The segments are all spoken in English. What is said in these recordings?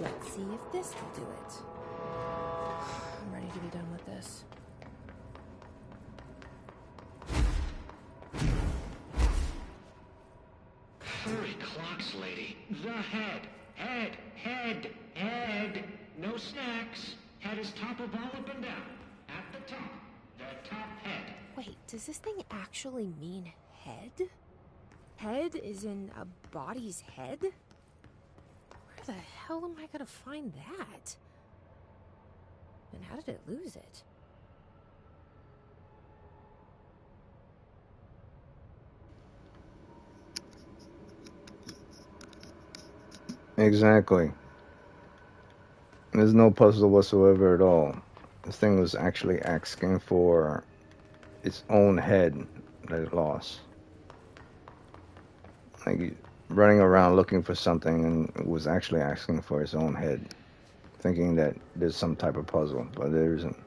Let's see if this will do it. I'm ready to be done with this. Hurry, clocks, lady. The head. Head. Head. Head. No snacks. Head is toppable up and down. At the top. The top head. Wait, does this thing actually mean head? Head is in a body's head? Where the hell am I gonna find that? And how did it lose it? Exactly. There's no puzzle whatsoever at all. This thing was actually asking for its own head that it lost. Like running around looking for something, and it was actually asking for its own head, thinking that there's some type of puzzle, but there isn't.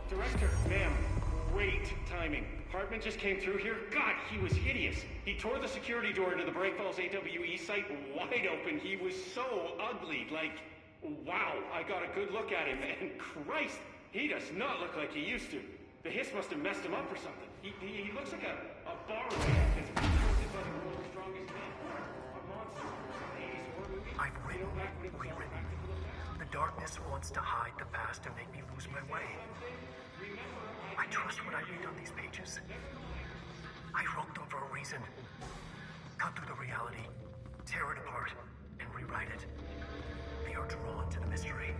Director, ma'am, great timing. Hartman just came through here. God, he was hideous. He tore the security door into the Bright Falls AWE site wide open. He was so ugly. Like, wow, I got a good look at him, and Christ, he does not look like he used to. The hiss must have messed him up or something. He looks like a bar man that's been twisted by the world's strongest man. A monster from the 80s horror movie. I've written, rewritten, The darkness wants to hide the past and make me lose my way. I trust what I read on these pages. I wrote them for a reason. Cut through the reality, tear it apart, and rewrite it. They are drawn to the mystery.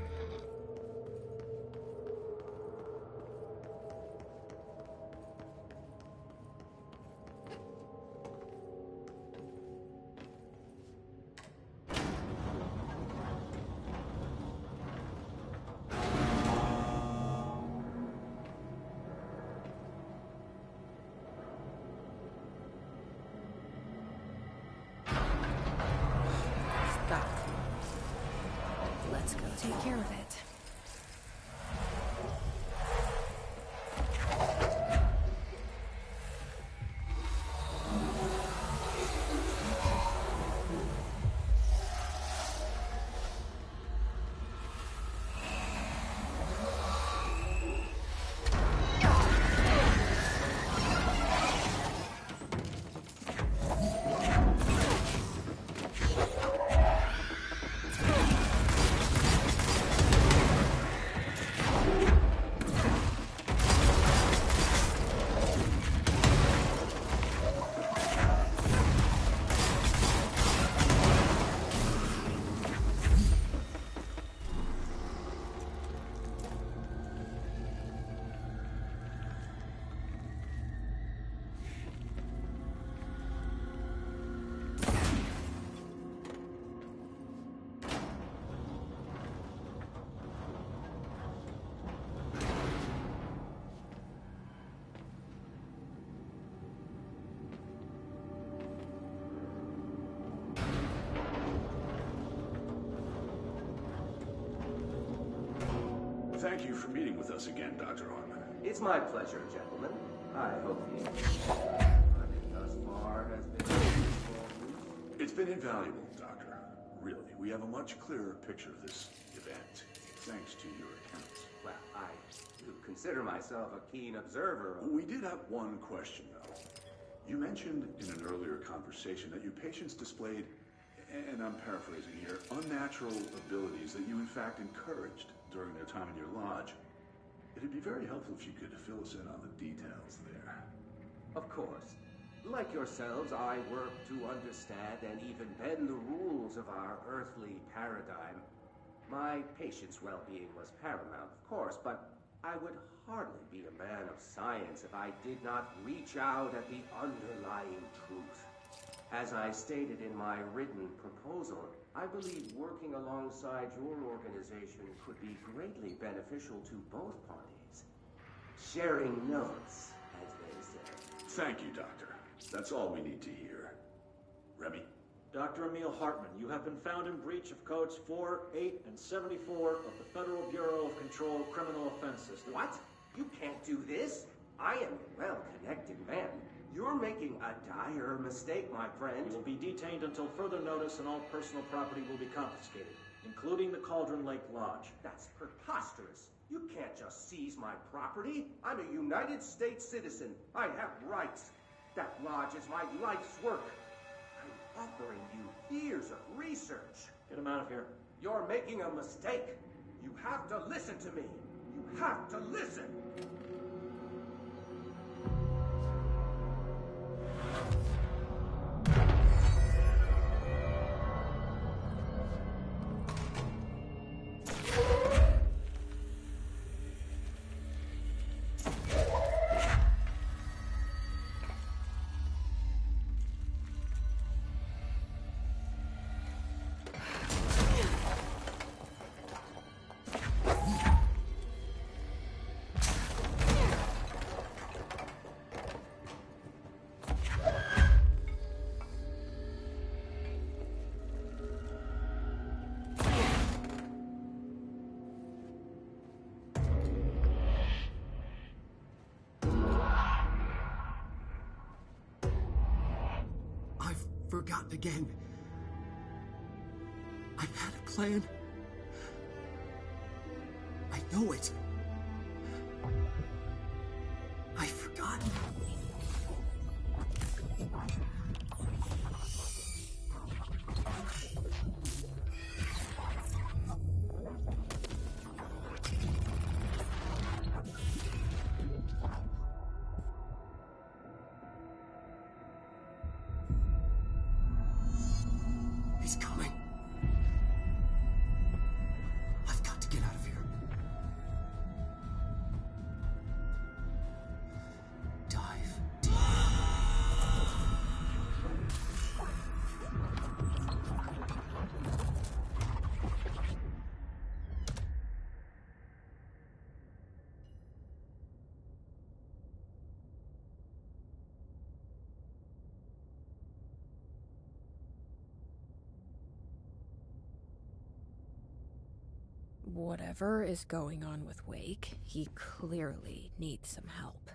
Let's go take care of it. Thank you for meeting with us again, Dr. Hartman. It's my pleasure, gentlemen. I hope the hunting thus far has been useful. It's been invaluable, Doctor. Really, we have a much clearer picture of this event, thanks to your accounts. Well, I do consider myself a keen observer of... We did have one question, though. You mentioned in an earlier conversation that your patients displayed, and I'm paraphrasing here, unnatural abilities that you in fact encouraged during their time in your lodge. It'd be very helpful if you could fill us in on the details there. Of course. Like yourselves, I work to understand and even bend the rules of our earthly paradigm. My patient's well-being was paramount, of course, but I would hardly be a man of science if I did not reach out at the underlying truth. As I stated in my written proposal, I believe working alongside your organization could be greatly beneficial to both parties. Sharing notes, as they say. Thank you, Doctor. That's all we need to hear. Remy? Dr. Emil Hartman, you have been found in breach of Codes 4, 8, and 74 of the Federal Bureau of Control of Criminal Offenses. What? You can't do this? I am a well-connected man. You're making a dire mistake, my friend. You will be detained until further notice, and all personal property will be confiscated, including the Cauldron Lake Lodge. That's preposterous. You can't just seize my property. I'm a United States citizen. I have rights. That lodge is my life's work. I'm offering you years of research. Get him out of here. You're making a mistake. You have to listen to me. You have to listen. Forgotten again. I've had a plan. I know it. I've forgotten. Whatever is going on with Wake, he clearly needs some help.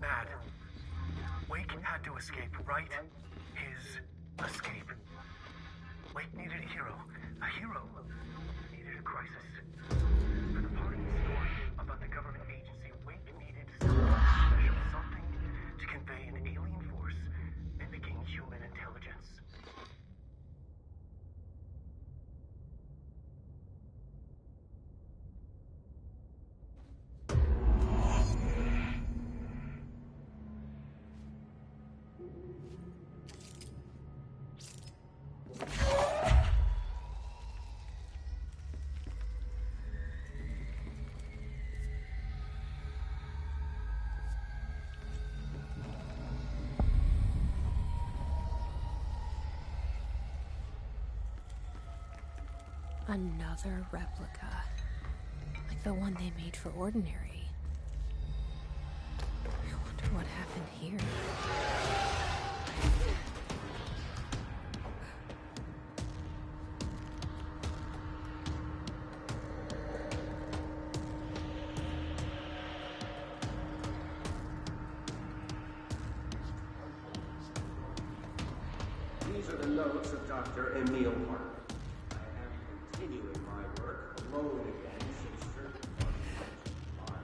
Mad. Wake had to escape, right? His escape. Wake needed a hero. A hero needed a crisis. For the part of the story about the government agency, Wake needed something special, something to convey an alien force mimicking human Another replica. Like the one they made for Ordinary. I wonder what happened here. These are the notes of Dr. Emil Hartman. I am continuing my work alone again since certain functions are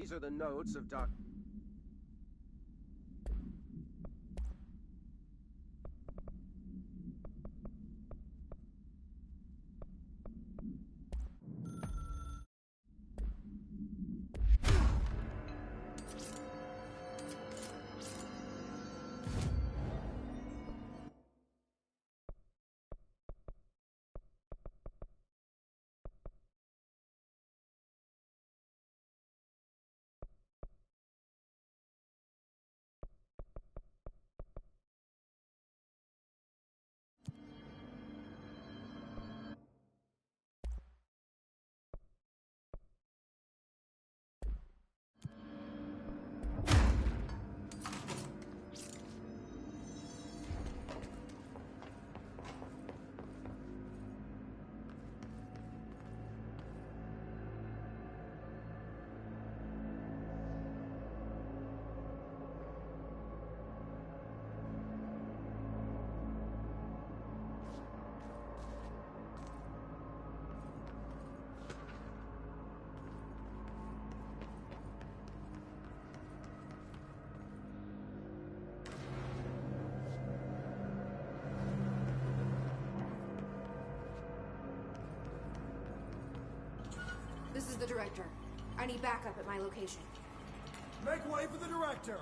These are the notes of Dr. This is the director. I need backup at my location. Make way for the director!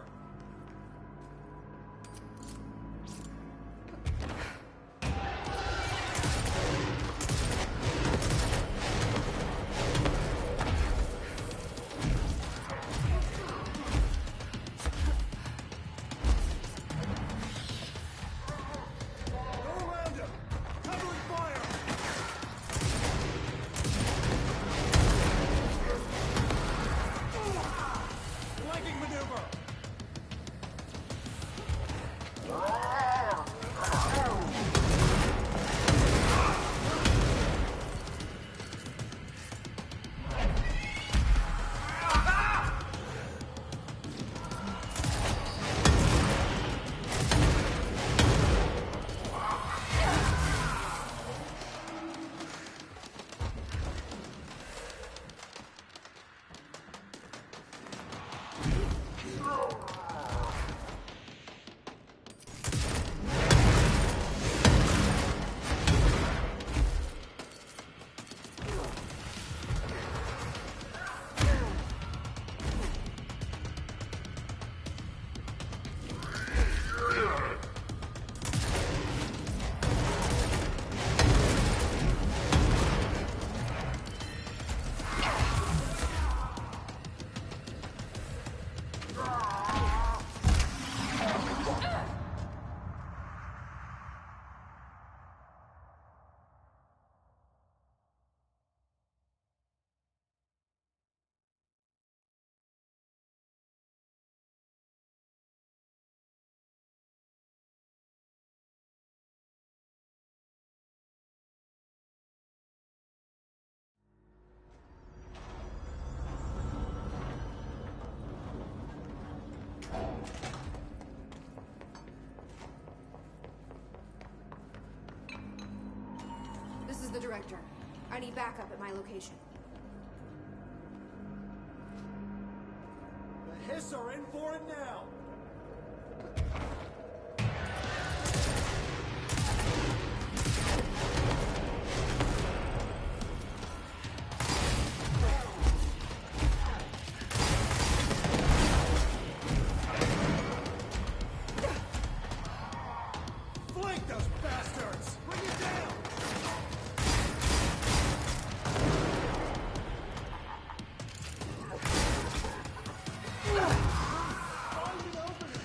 This is the director. I need backup at my location. The Hiss are in for it now! Flank those bastards! Bring it down! Find an opening!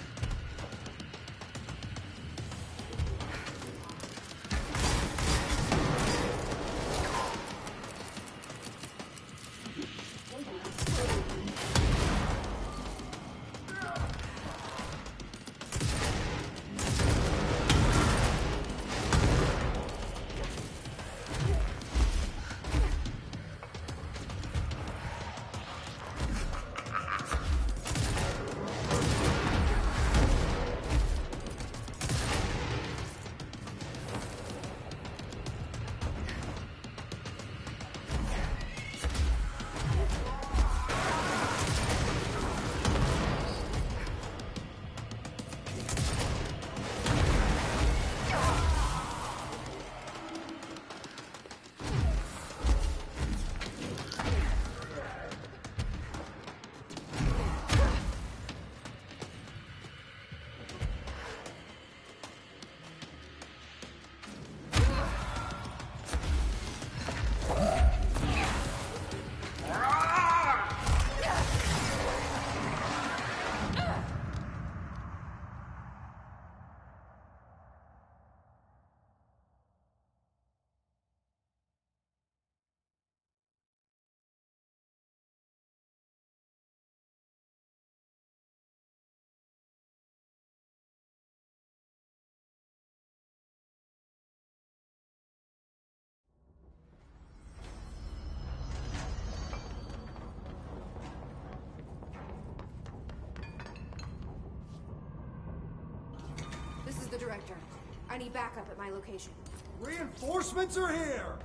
I need backup at my location. Reinforcements are here!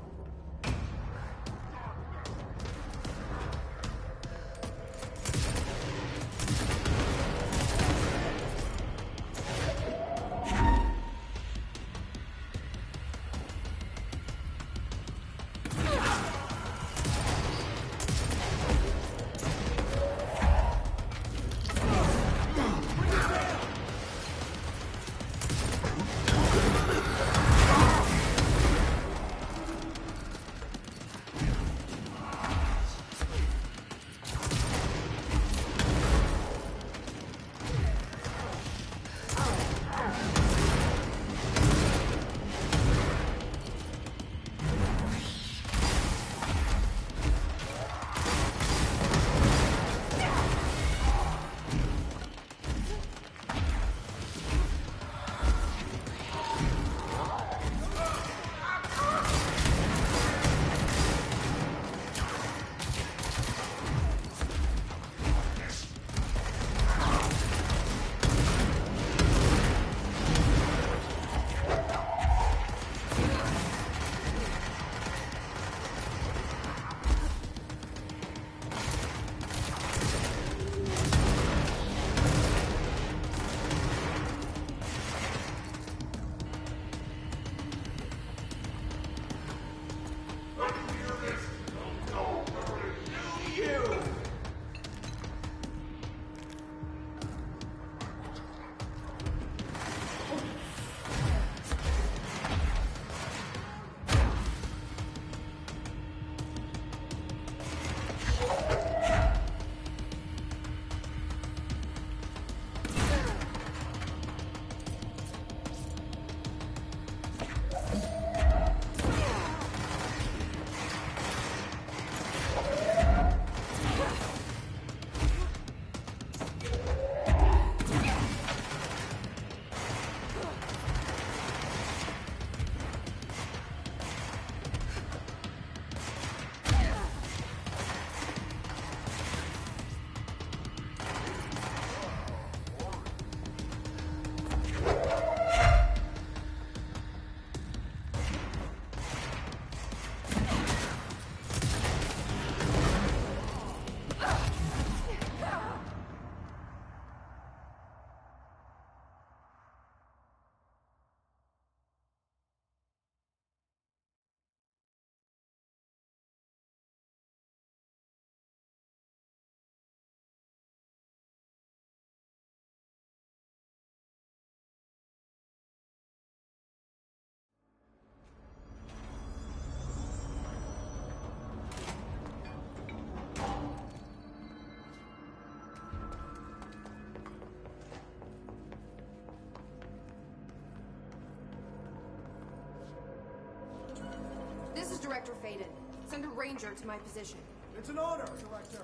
This is Director Faden. Send a ranger to my position. It's an honor, Director.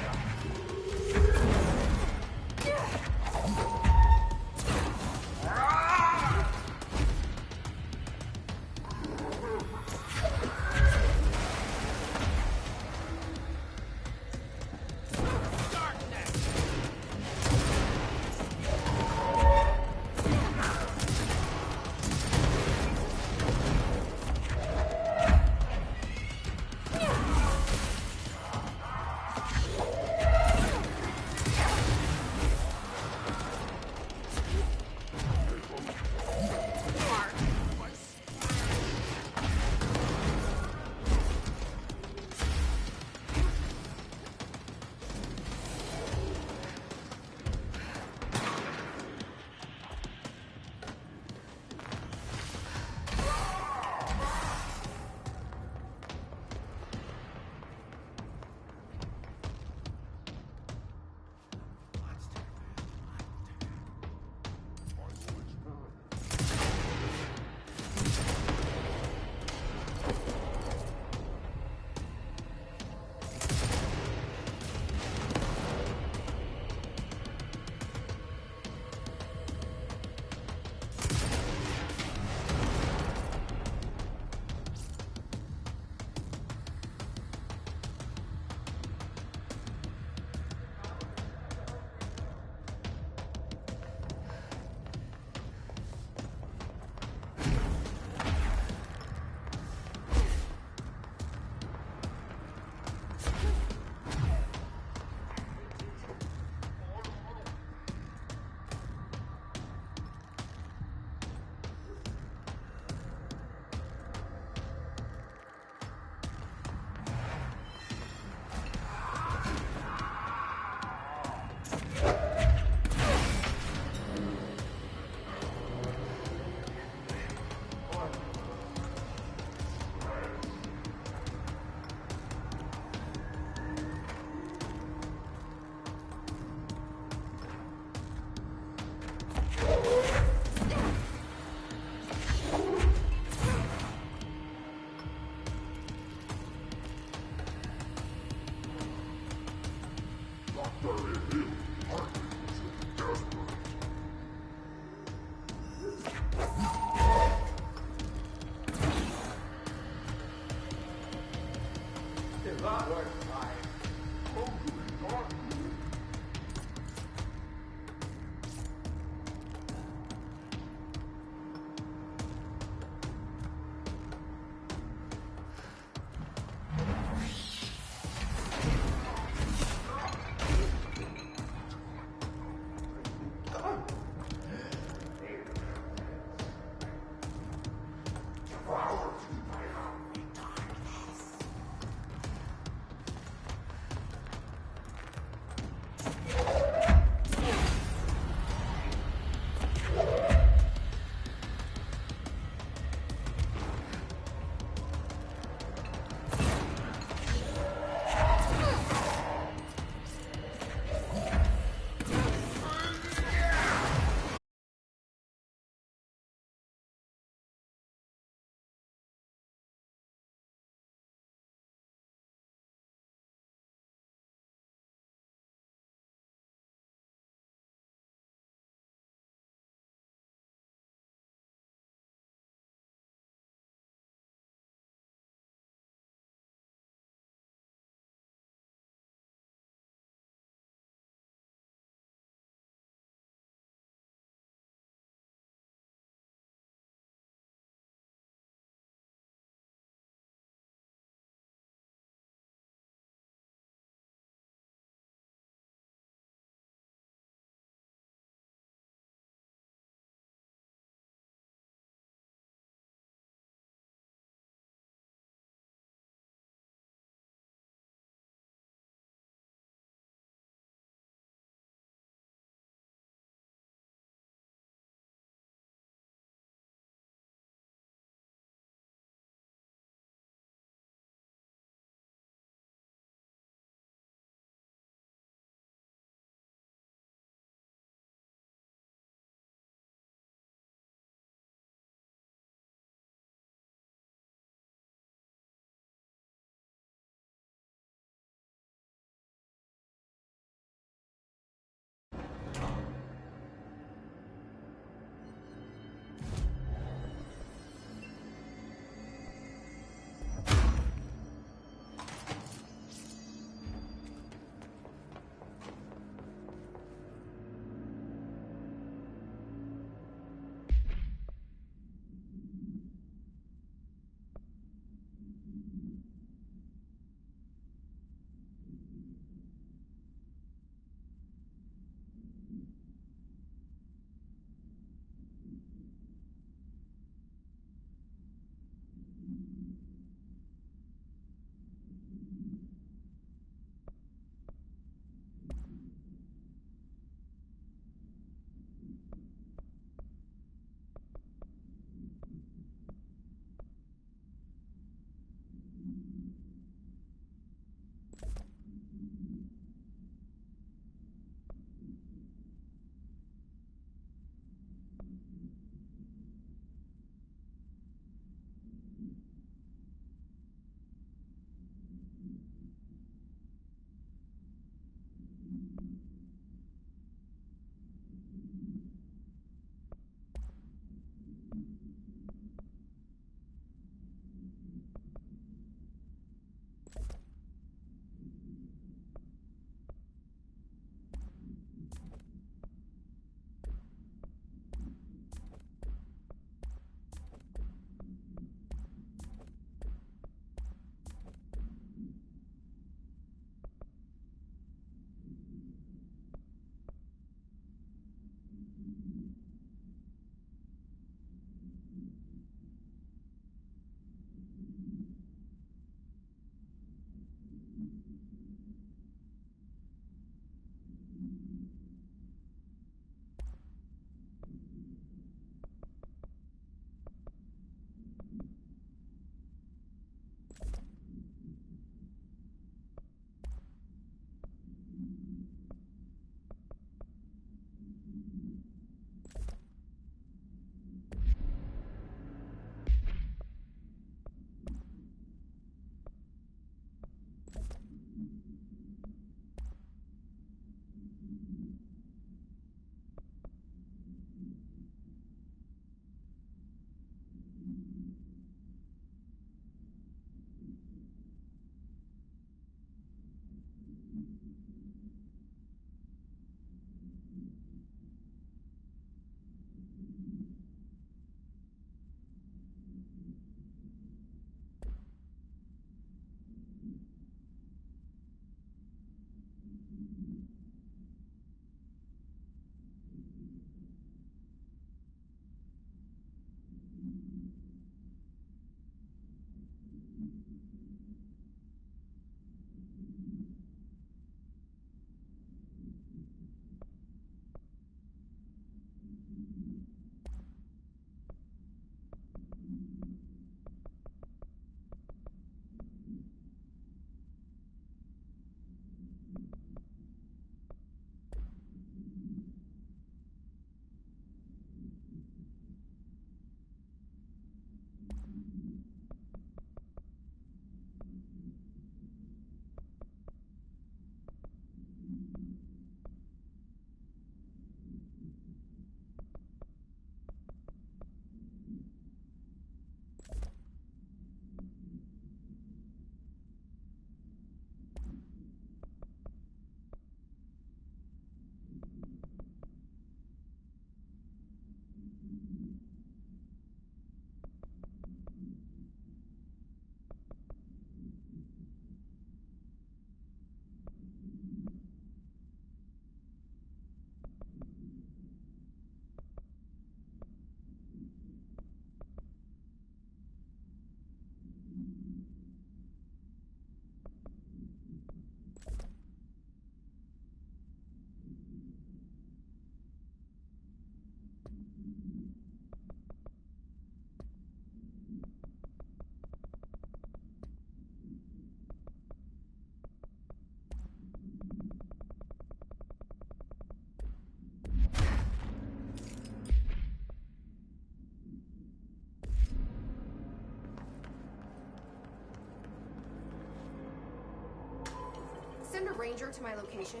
send a ranger to my location?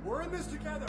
We're in this together.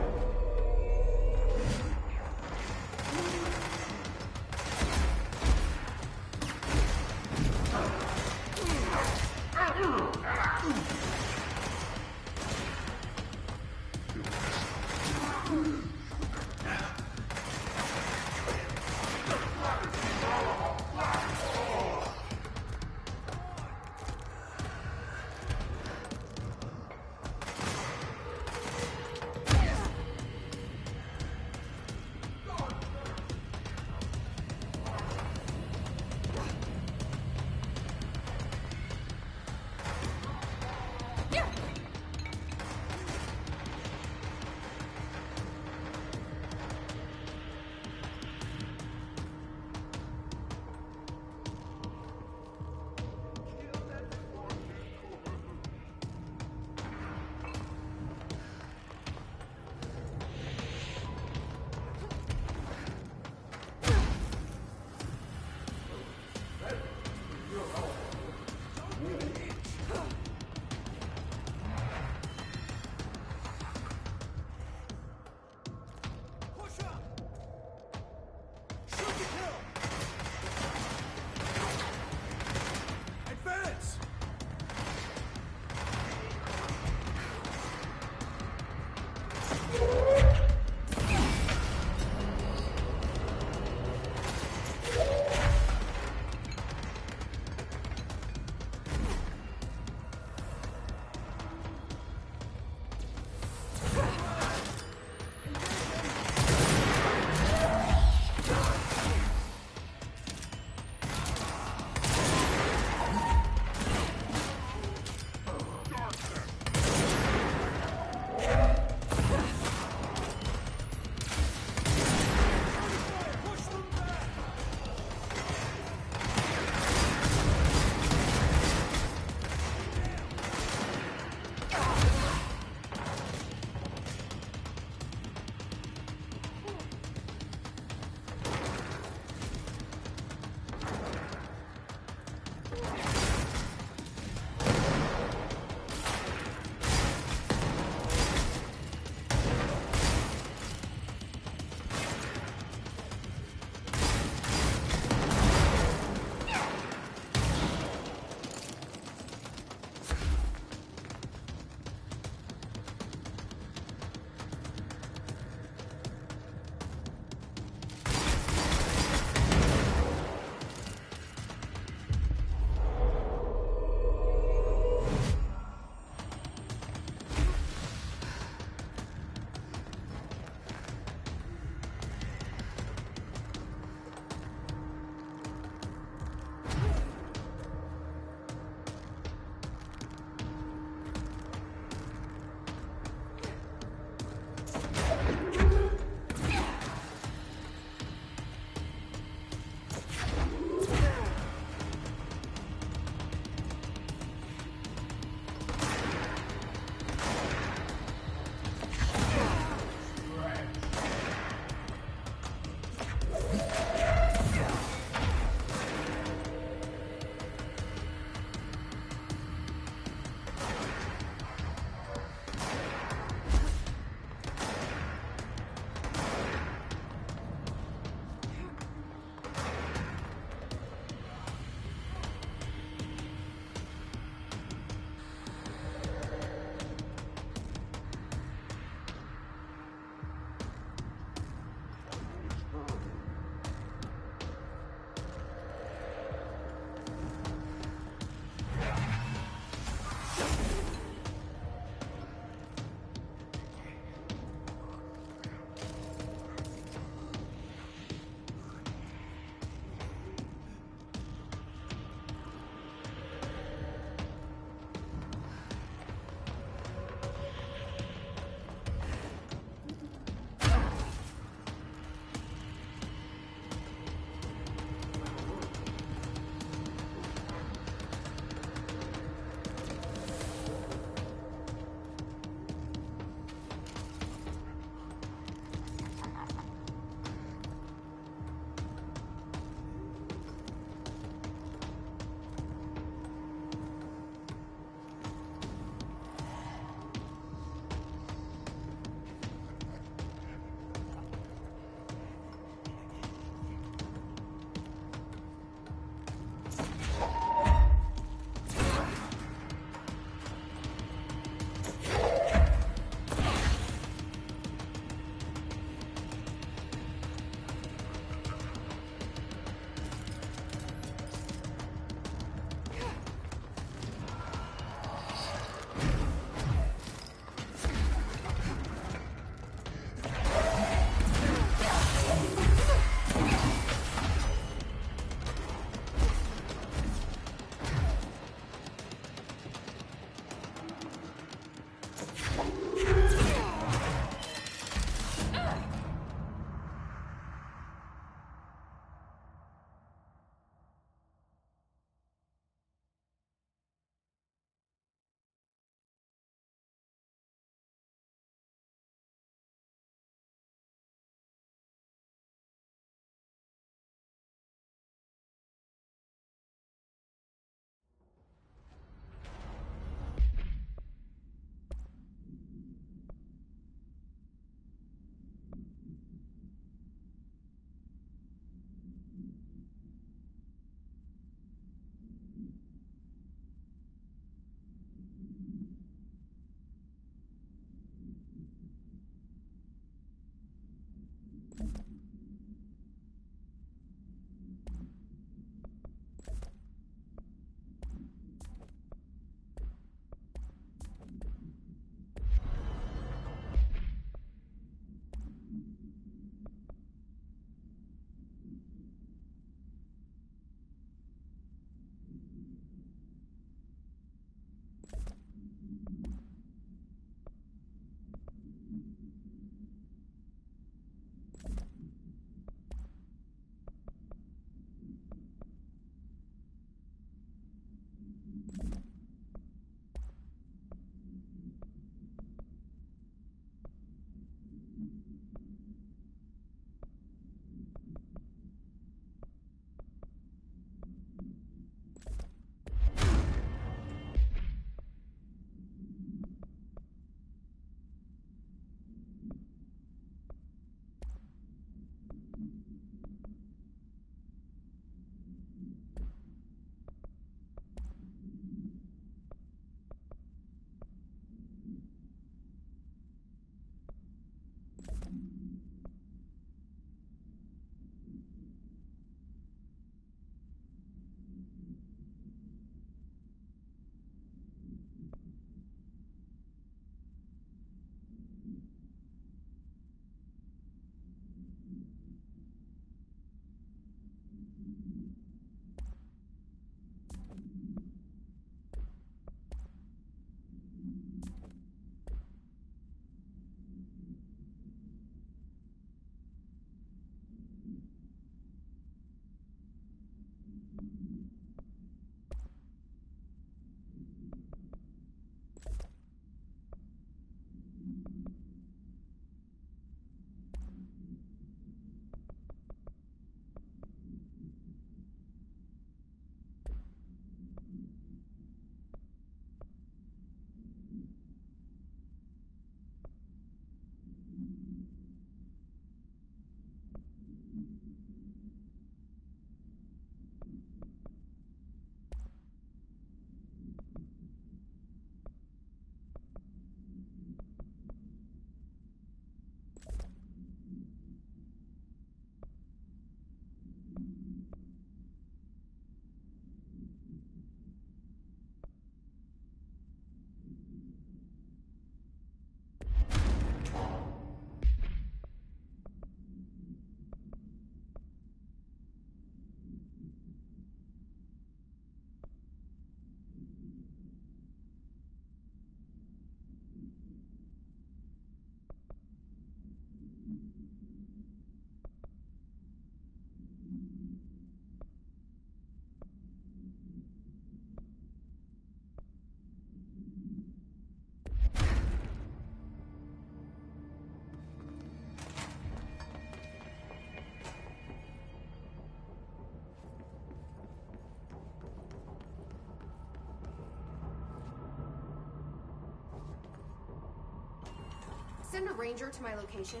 Send a ranger to my location.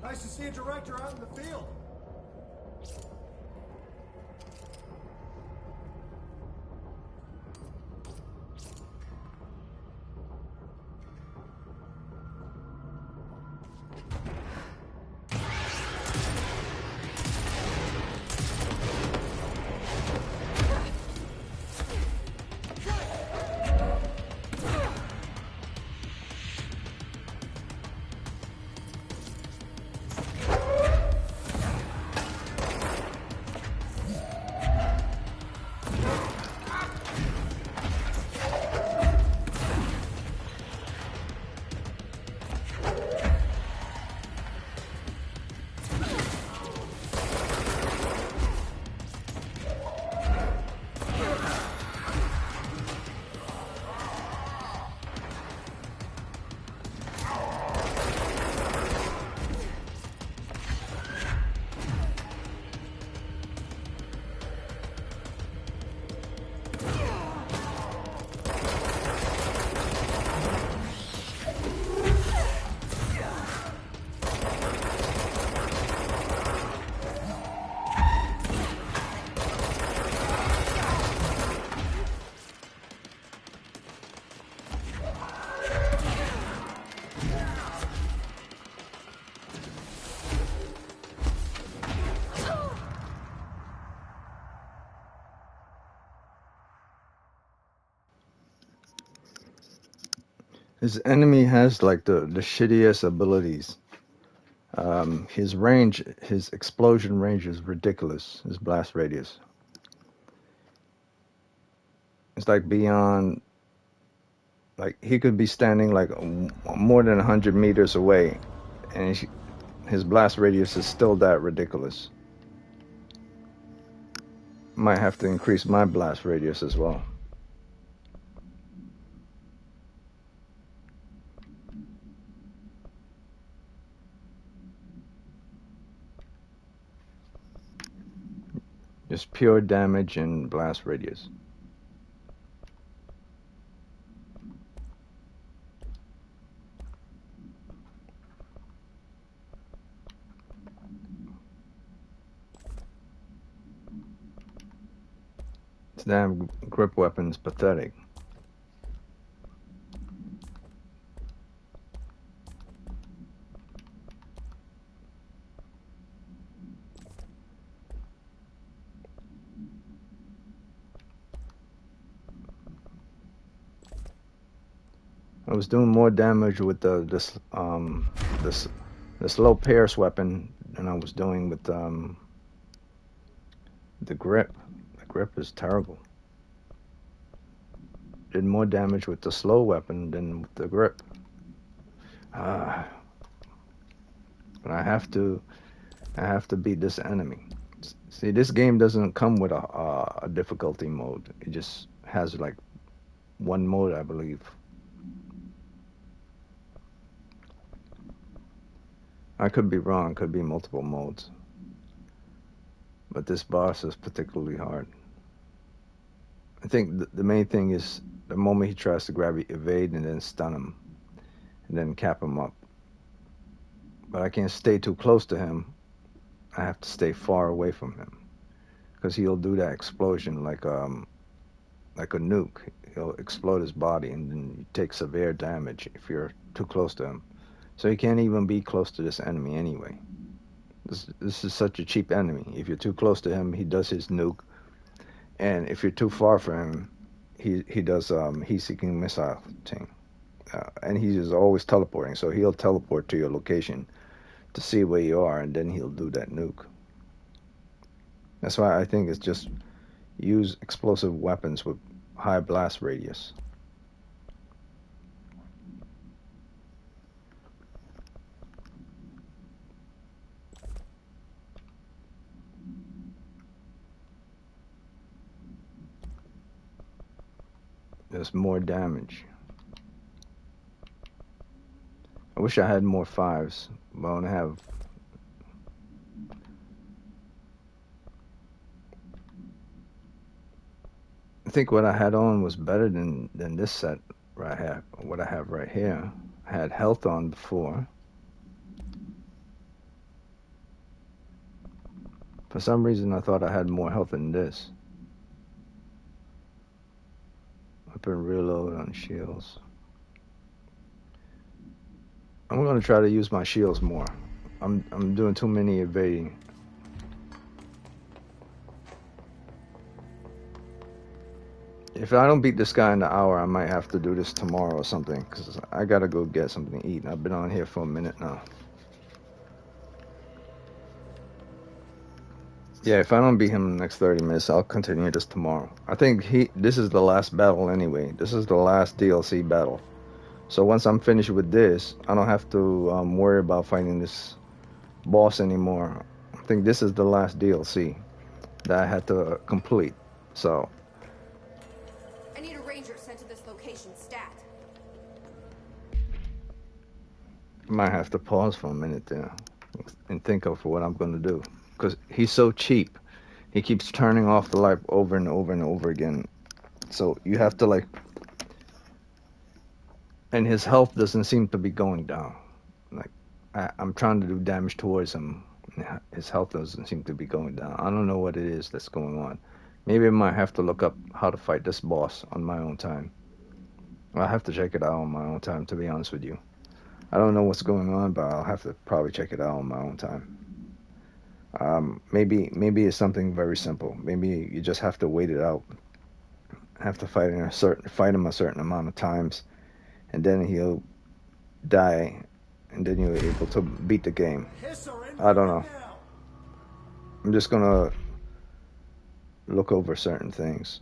Nice to see a director out in the field. His enemy has like the shittiest abilities. His range, his explosion range is ridiculous. His blast radius. It's like beyond, like he could be standing like more than 100 meters away, and his blast radius is still that ridiculous. Might have to increase my blast radius as well. Just pure damage and blast radius. This damn grip weapon's pathetic. I was doing more damage with this low Pierce weapon than I was doing with the grip. The grip is terrible. Did more damage with the slow weapon than with the grip. But I have to beat this enemy. See, this game doesn't come with a difficulty mode. It just has like one mode, I believe. I could be wrong. Could be multiple modes. But this boss is particularly hard. I think the main thing is the moment he tries to grab you, evade and then stun him. And then cap him up. But I can't stay too close to him. I have to stay far away from him. Because he'll do that explosion like a nuke. He'll explode his body and then you take severe damage if you're too close to him. So you can't even be close to this enemy anyway. This is such a cheap enemy. If you're too close to him, he does his nuke. And if you're too far from him, he does heat-seeking missile thing. And he is always teleporting, so he'll teleport to your location to see where you are, and then he'll do that nuke. That's why I think it's just use explosive weapons with high blast radius. There's more damage. I wish I had more 5s, but I only have... I think what I had on was better than this set right here. What I have right here. I had health on before. For some reason I thought I had more health than this. Weapon reload on shields. I'm gonna try to use my shields more. I'm doing too many evading. If I don't beat this guy in the hour, I might have to do this tomorrow or something, because I gotta go get something to eat. I've been on here for a minute now. Yeah, if I don't beat him in the next 30 minutes, I'll continue this tomorrow. I think this is the last battle anyway. This is the last DLC battle. So once I'm finished with this, I don't have to worry about fighting this boss anymore. I think this is the last DLC that I had to complete. So I need a ranger sent to this location stat. I might have to pause for a minute there and think of what I'm going to do. Because he's so cheap. He keeps turning off the light over and over and over again. So you have to like... And his health doesn't seem to be going down. Like, I'm trying to do damage towards him. His health doesn't seem to be going down. I don't know what it is that's going on. Maybe I might have to look up how to fight this boss on my own time. I'll have to check it out on my own time, to be honest with you. I don't know what's going on, but I'll have to probably check it out on my own time. Maybe it's something very simple. Maybe you just have to wait it out. Have to fight him a certain amount of times, and then he'll die, and then you're able to beat the game. I don't know. I'm just gonna look over certain things.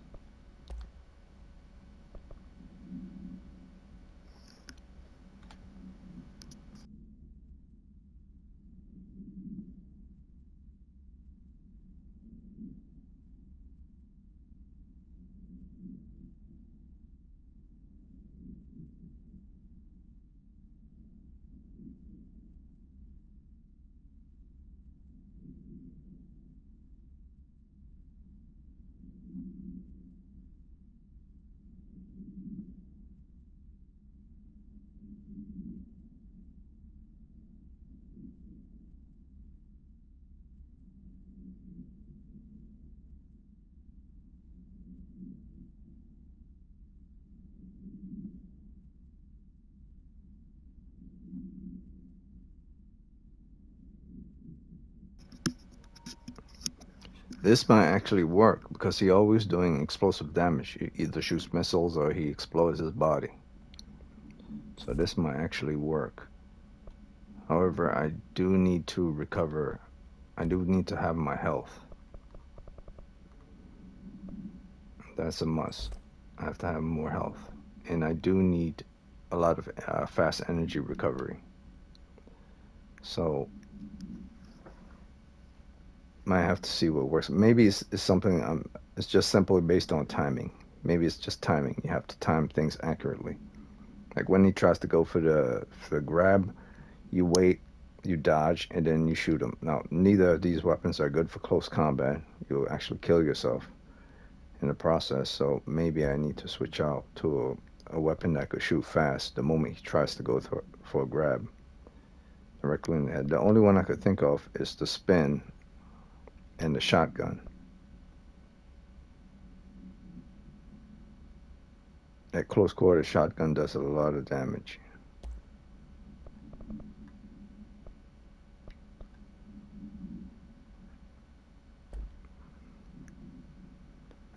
This might actually work because he always doing explosive damage. He either shoots missiles or he explodes his body. So this might actually work. However, I do need to recover. I do need to have my health. That's a must. I have to have more health. And I do need a lot of fast energy recovery. So might have to see what works. Maybe it's something. It's just simply based on timing. Maybe it's just timing. You have to time things accurately. Like when he tries to go for the grab, you wait, you dodge, and then you shoot him. Now, neither of these weapons are good for close combat. You'll actually kill yourself in the process. So maybe I need to switch out to a weapon that could shoot fast the moment he tries to go for a grab directly in the head. The only one I could think of is the spin and the shotgun. At close quarter, shotgun does a lot of damage.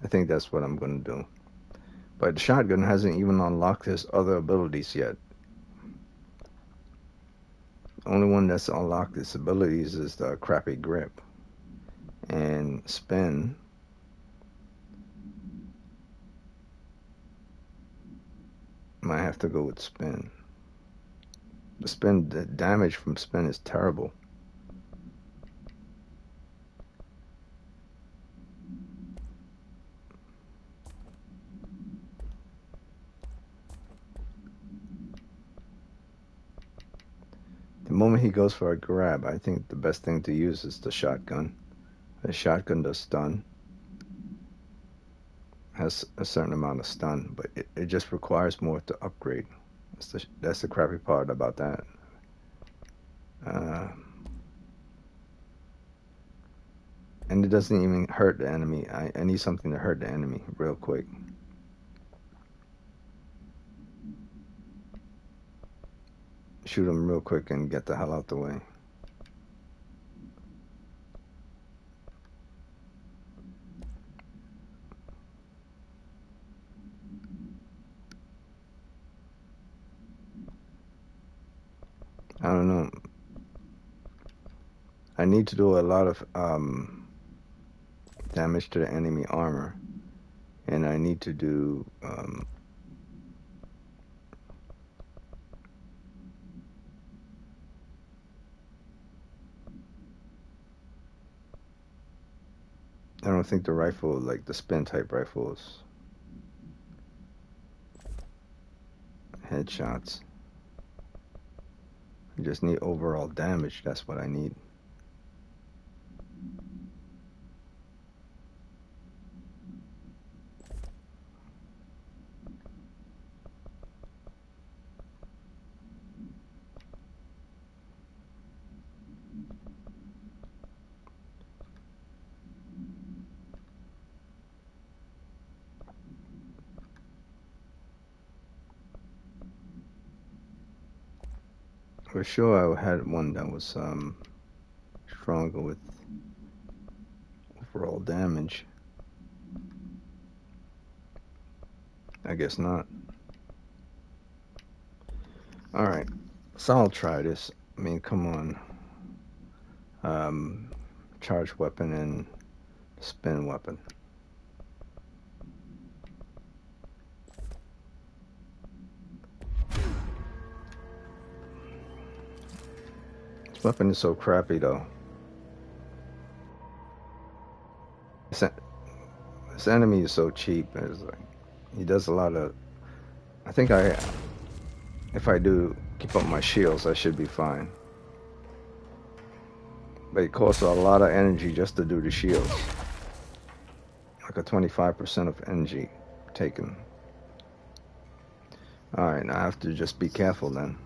I think that's what I'm going to do. But the shotgun hasn't even unlocked his other abilities yet. The only one that's unlocked his abilities is the crappy grip and spin. Might have to go with spin. The damage from spin is terrible. The moment he goes for a grab, I think the best thing to use is the shotgun. The shotgun does stun. Has a certain amount of stun, but it just requires more to upgrade. That's the crappy part about that. And it doesn't even hurt the enemy. I need something to hurt the enemy real quick. Shoot him real quick and get the hell out the way. I don't know. I need to do a lot of damage to the enemy armor, and I need to do I don't think the rifle, like the spin type rifles, headshots. I just need overall damage. That's what I need. For sure, I had one that was stronger with overall damage. I guess not. Alright, so I'll try this. I mean, come on. Charge weapon and spin weapon. This weapon is so crappy, though. This enemy is so cheap. It's like, he does a lot of... I think if I do keep up my shields, I should be fine. But it costs a lot of energy just to do the shields. Like a 25% of energy taken. Alright, now I have to just be careful then.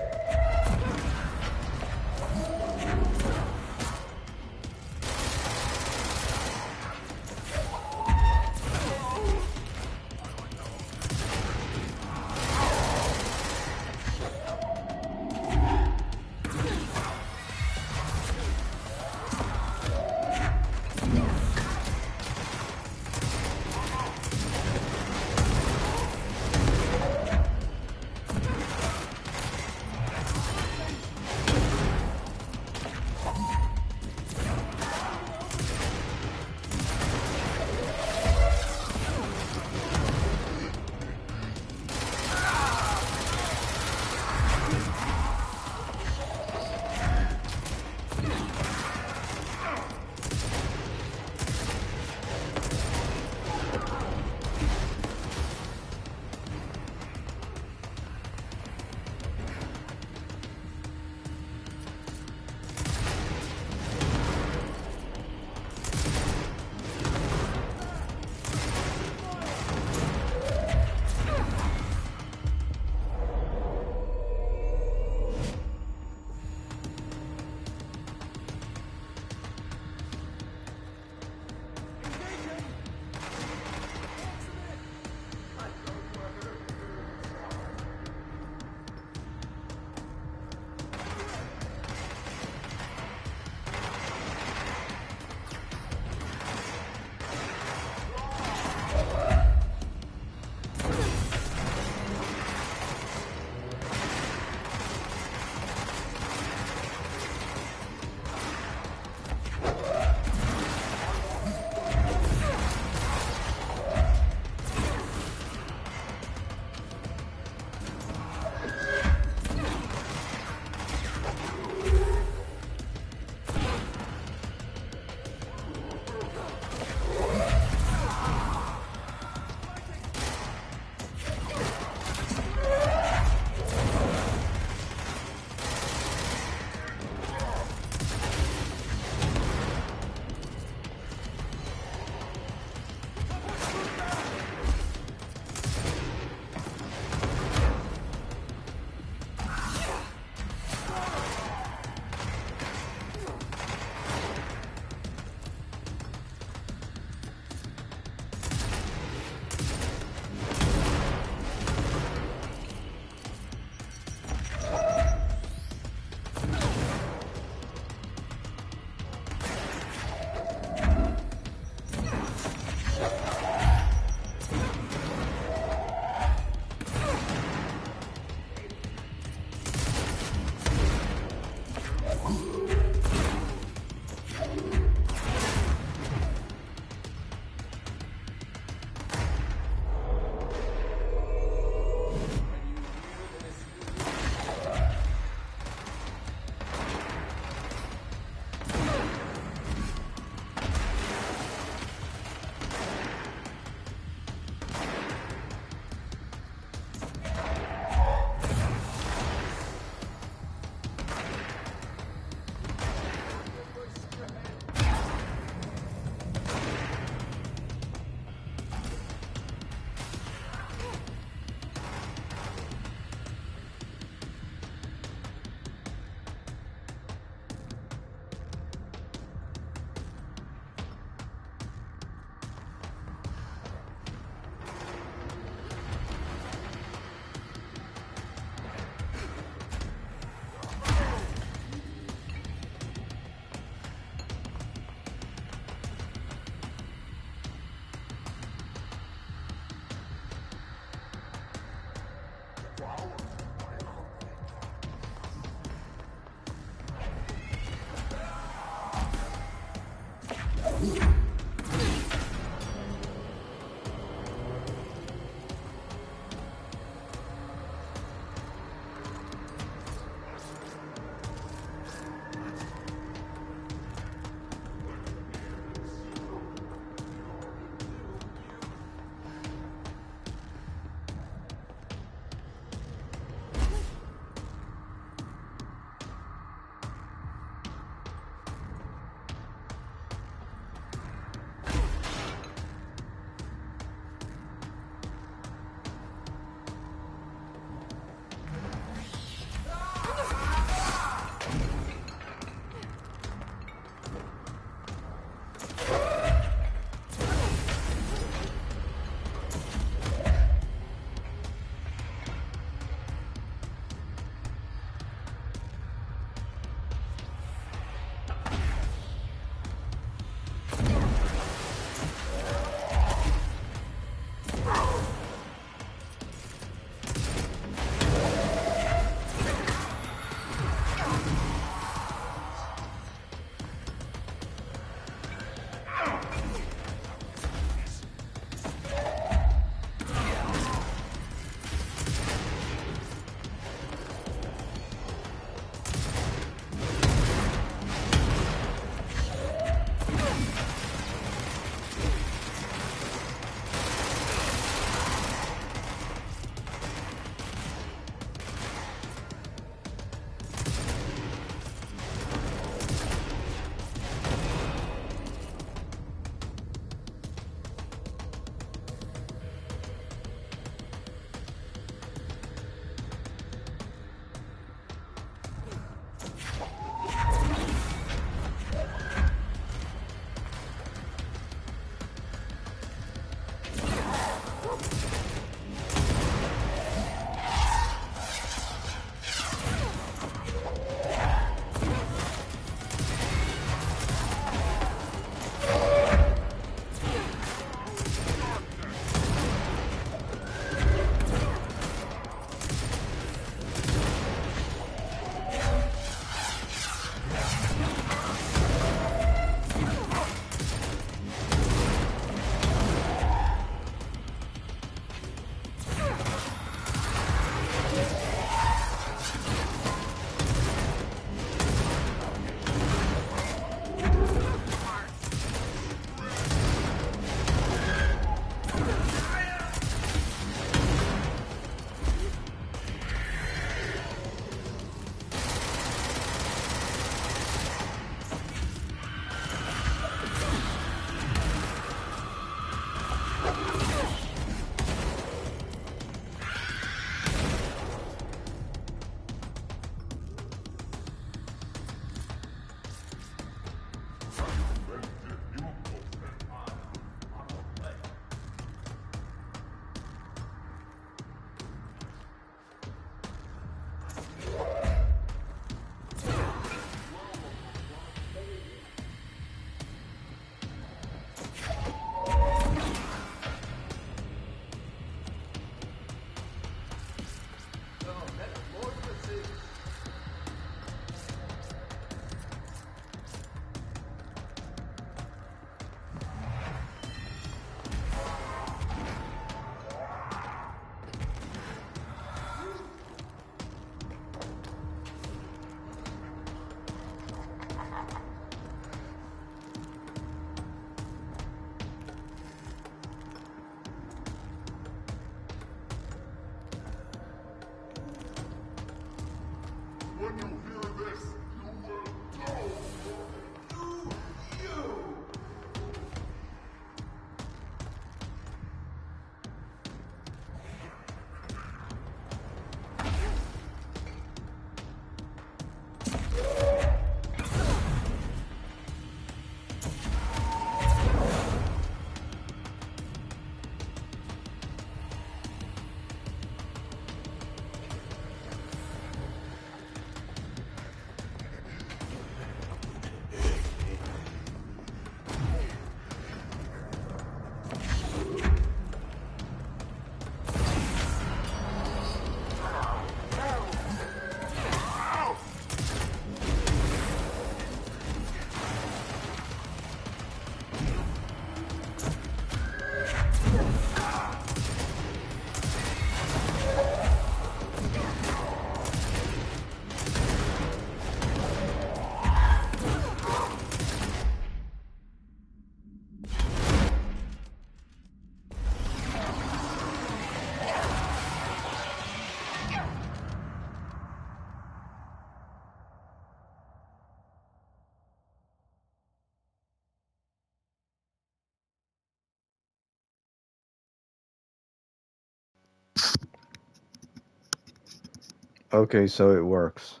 Okay, so it works.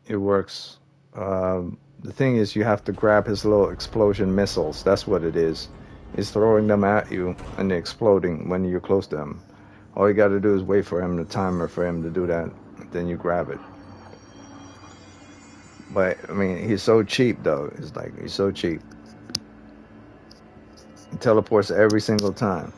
It works. The thing is, you have to grab his little explosion missiles. That's what it is. He's throwing them at you, and they're exploding when you're close to him. All you got to do is wait for him, the timer for him to do that. Then you grab it. But I mean, he's so cheap, though. It's like he's so cheap. He teleports every single time.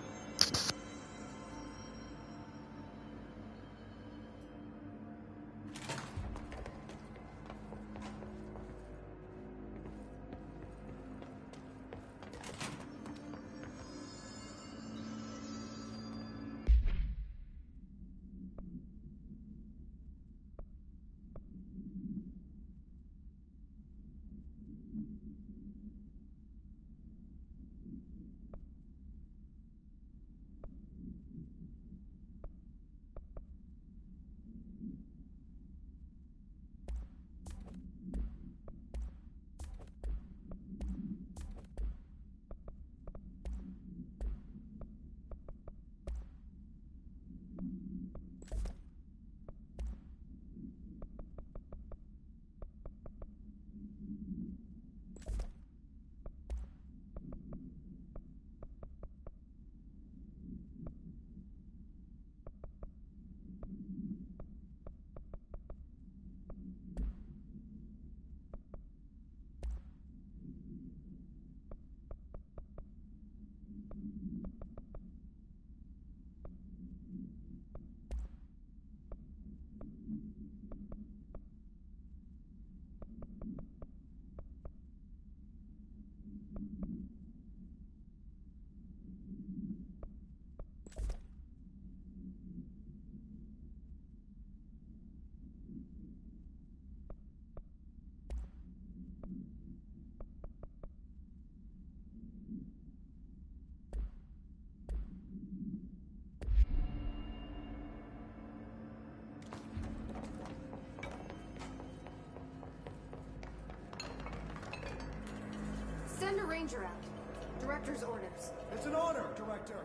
Send a ranger out. Director's orders. It's an honor, Director.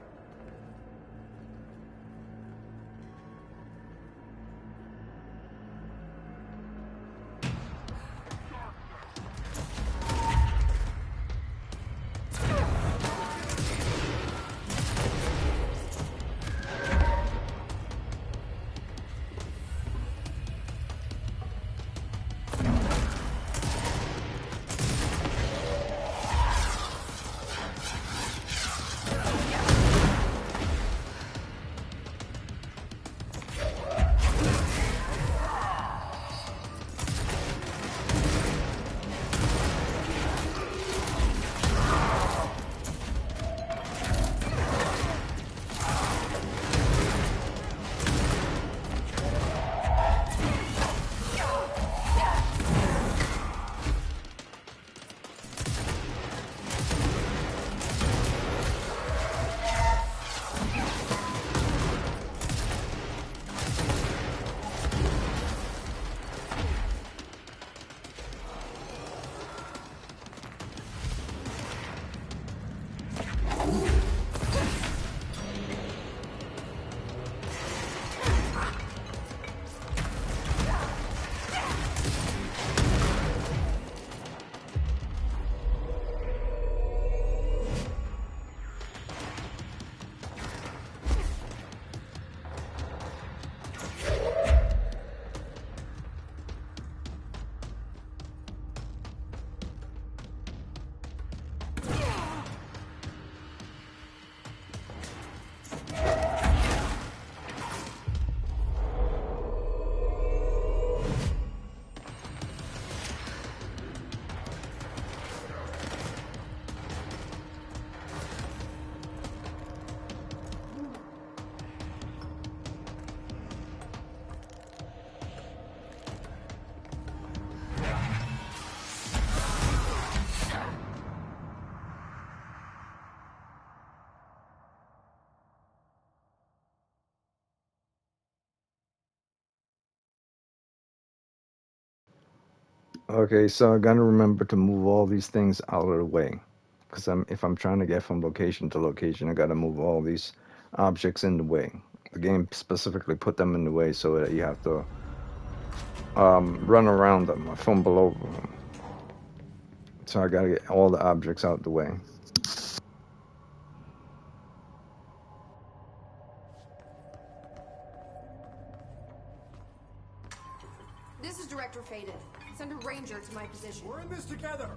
Okay, so I gotta remember to move all these things out of the way. Because if I'm trying to get from location to location, I gotta move all these objects in the way. The game specifically put them in the way so that you have to run around them or fumble over them. So I gotta get all the objects out the way. This is Director Faden. Send a ranger to my position. We're in this together.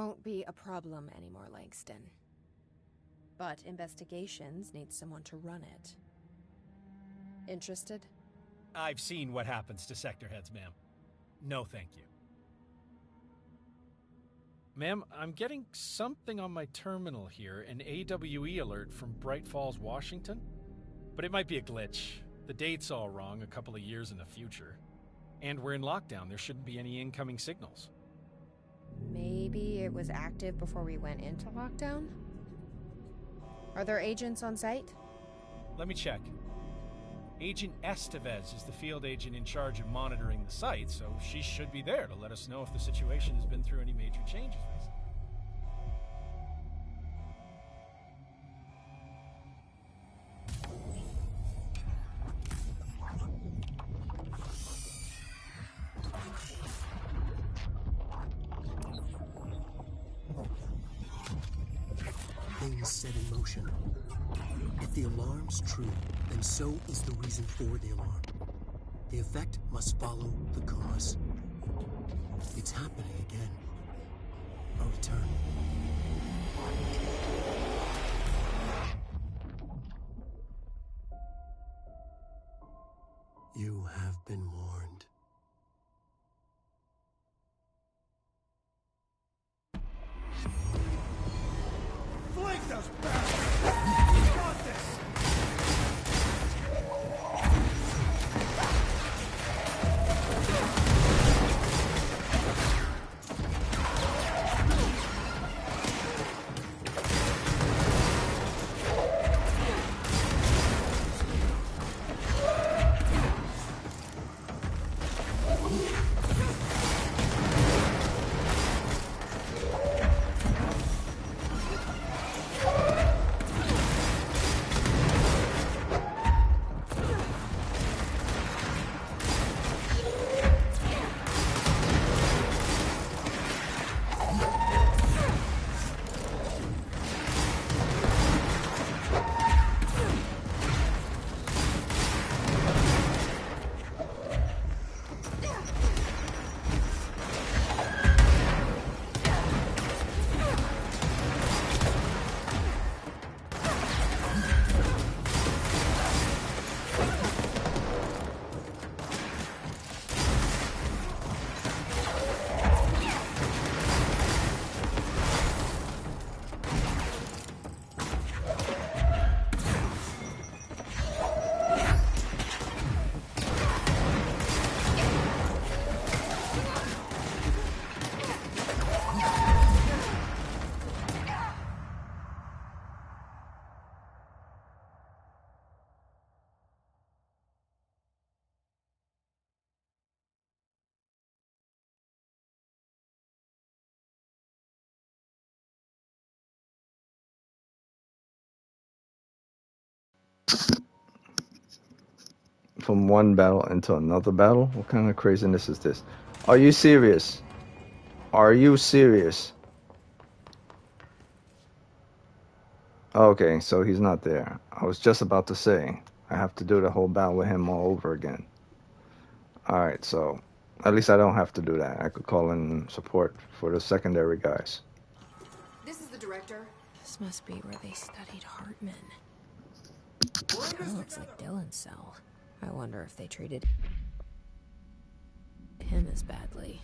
won't be a problem anymore, Langston. But investigations need someone to run it. Interested? I've seen what happens to sector heads, ma'am. No, thank you. Ma'am, I'm getting something on my terminal here, an AWE alert from Bright Falls, Washington. But it might be a glitch. The date's all wrong, a couple of years in the future. And we're in lockdown, there shouldn't be any incoming signals. Maybe it was active before we went into lockdown? Are there agents on site? Let me check. Agent Estevez is the field agent in charge of monitoring the site, so she should be there to let us know if the situation has been through any major changes recently. Things set in motion. If the alarm's true, then so is the reason for the alarm. The effect must follow the cause. It's happening again. A return. You have been warned. Flank those bastards! You got this! From one battle into another battle? What kind of craziness is this? Are you serious? Are you serious? Okay, so he's not there. I was just about to say, I have to do the whole battle with him all over again. Alright, so at least I don't have to do that. I could call in support for the secondary guys. This is the director. This must be where they studied Hartman. Kind of looks like Dylan's cell. I wonder if they treated him as badly.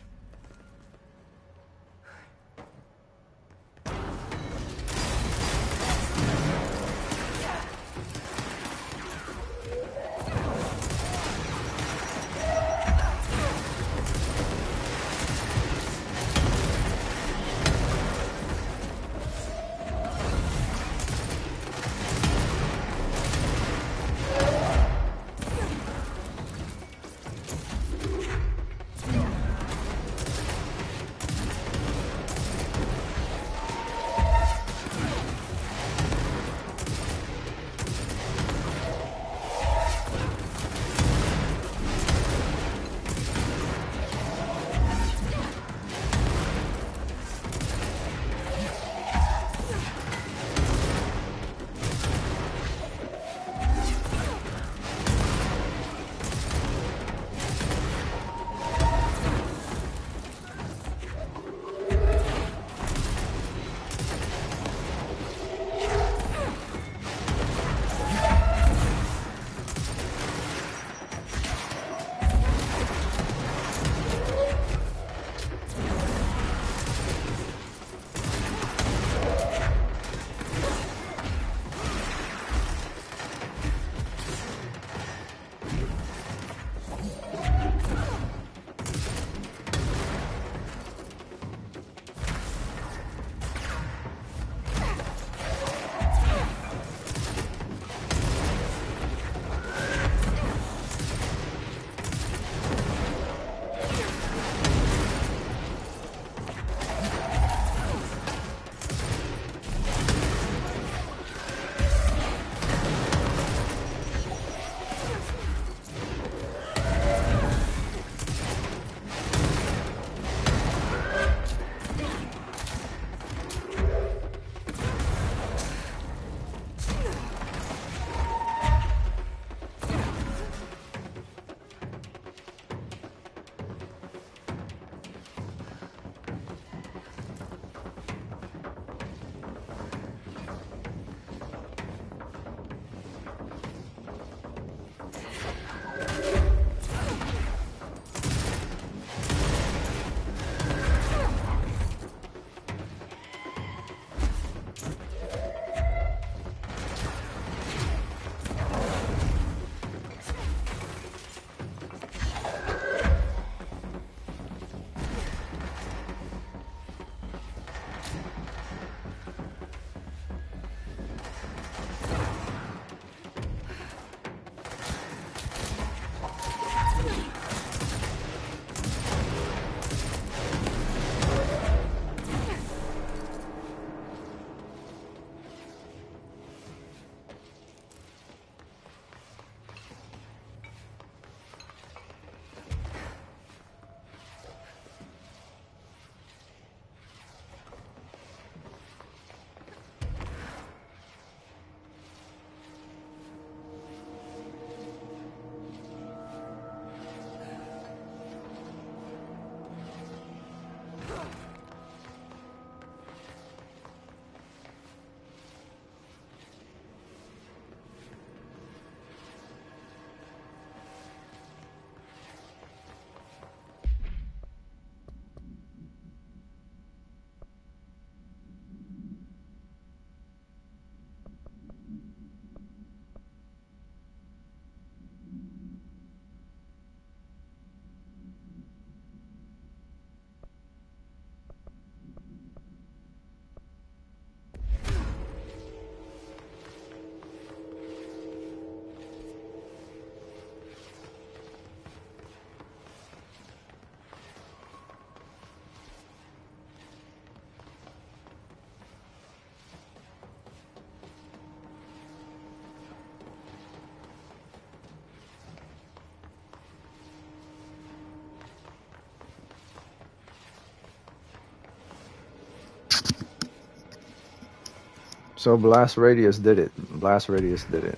So blast radius did it. Blast radius did it.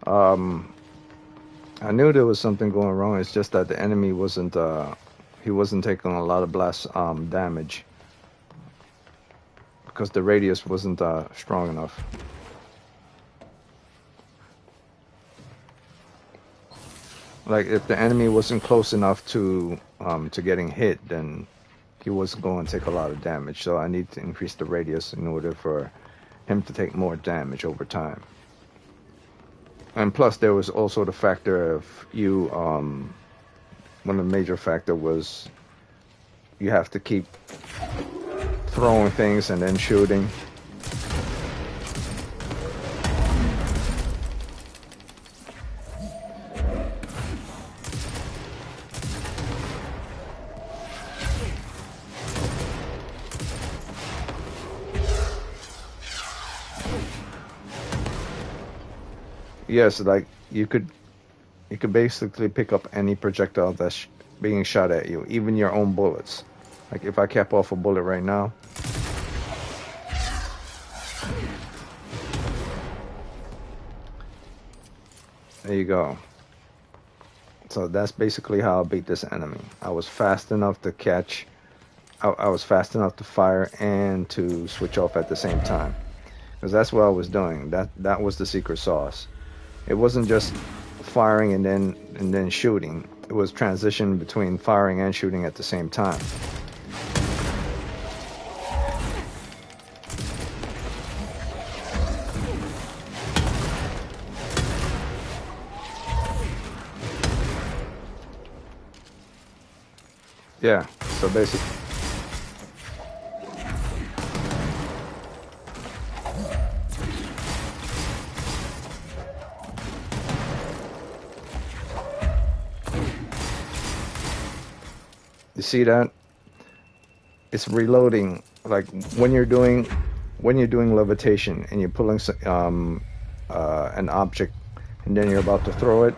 I knew there was something going wrong. It's just that the enemy wasn't. He wasn't taking a lot of blast damage because the radius wasn't strong enough. Like if the enemy wasn't close enough to getting hit, then he wasn't going to take a lot of damage. So I need to increase the radius in order for him to take more damage over time. And plus, there was also the factor of you. One of the major factor was you have to keep throwing things and then shooting. Yes, like you could basically pick up any projectile that's being shot at you, even your own bullets. Like if I cap off a bullet right now, there you go. So that's basically how I beat this enemy. I was fast enough to catch, I was fast enough to fire and to switch off at the same time, because that's what I was doing. That was the secret sauce. It wasn't just firing and then shooting. It was transition between firing and shooting at the same time. Yeah, so basically. You see that? It's reloading. Like when you're doing levitation and you're pulling an object and then you're about to throw it,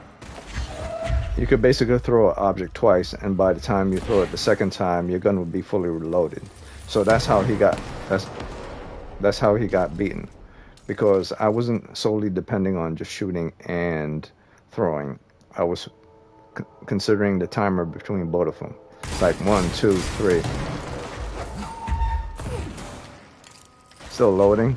you could basically throw an object twice, and by the time you throw it the second time, your gun will be fully reloaded. So that's how he got that's how he got beaten, because I wasn't solely depending on just shooting and throwing. I was considering the timer between both of them. Like 1, 2, 3. Still loading.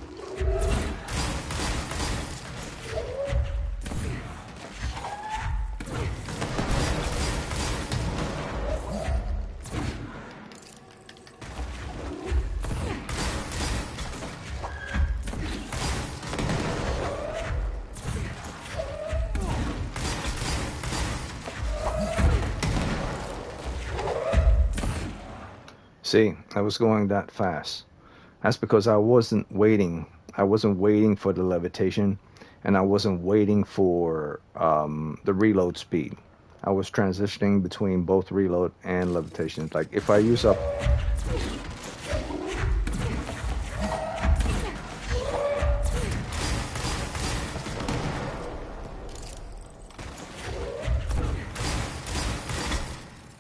See, I was going that fast. That's because I wasn't waiting. I wasn't waiting for the levitation, and I wasn't waiting for the reload speed. I was transitioning between both reload and levitation. Like if I use up...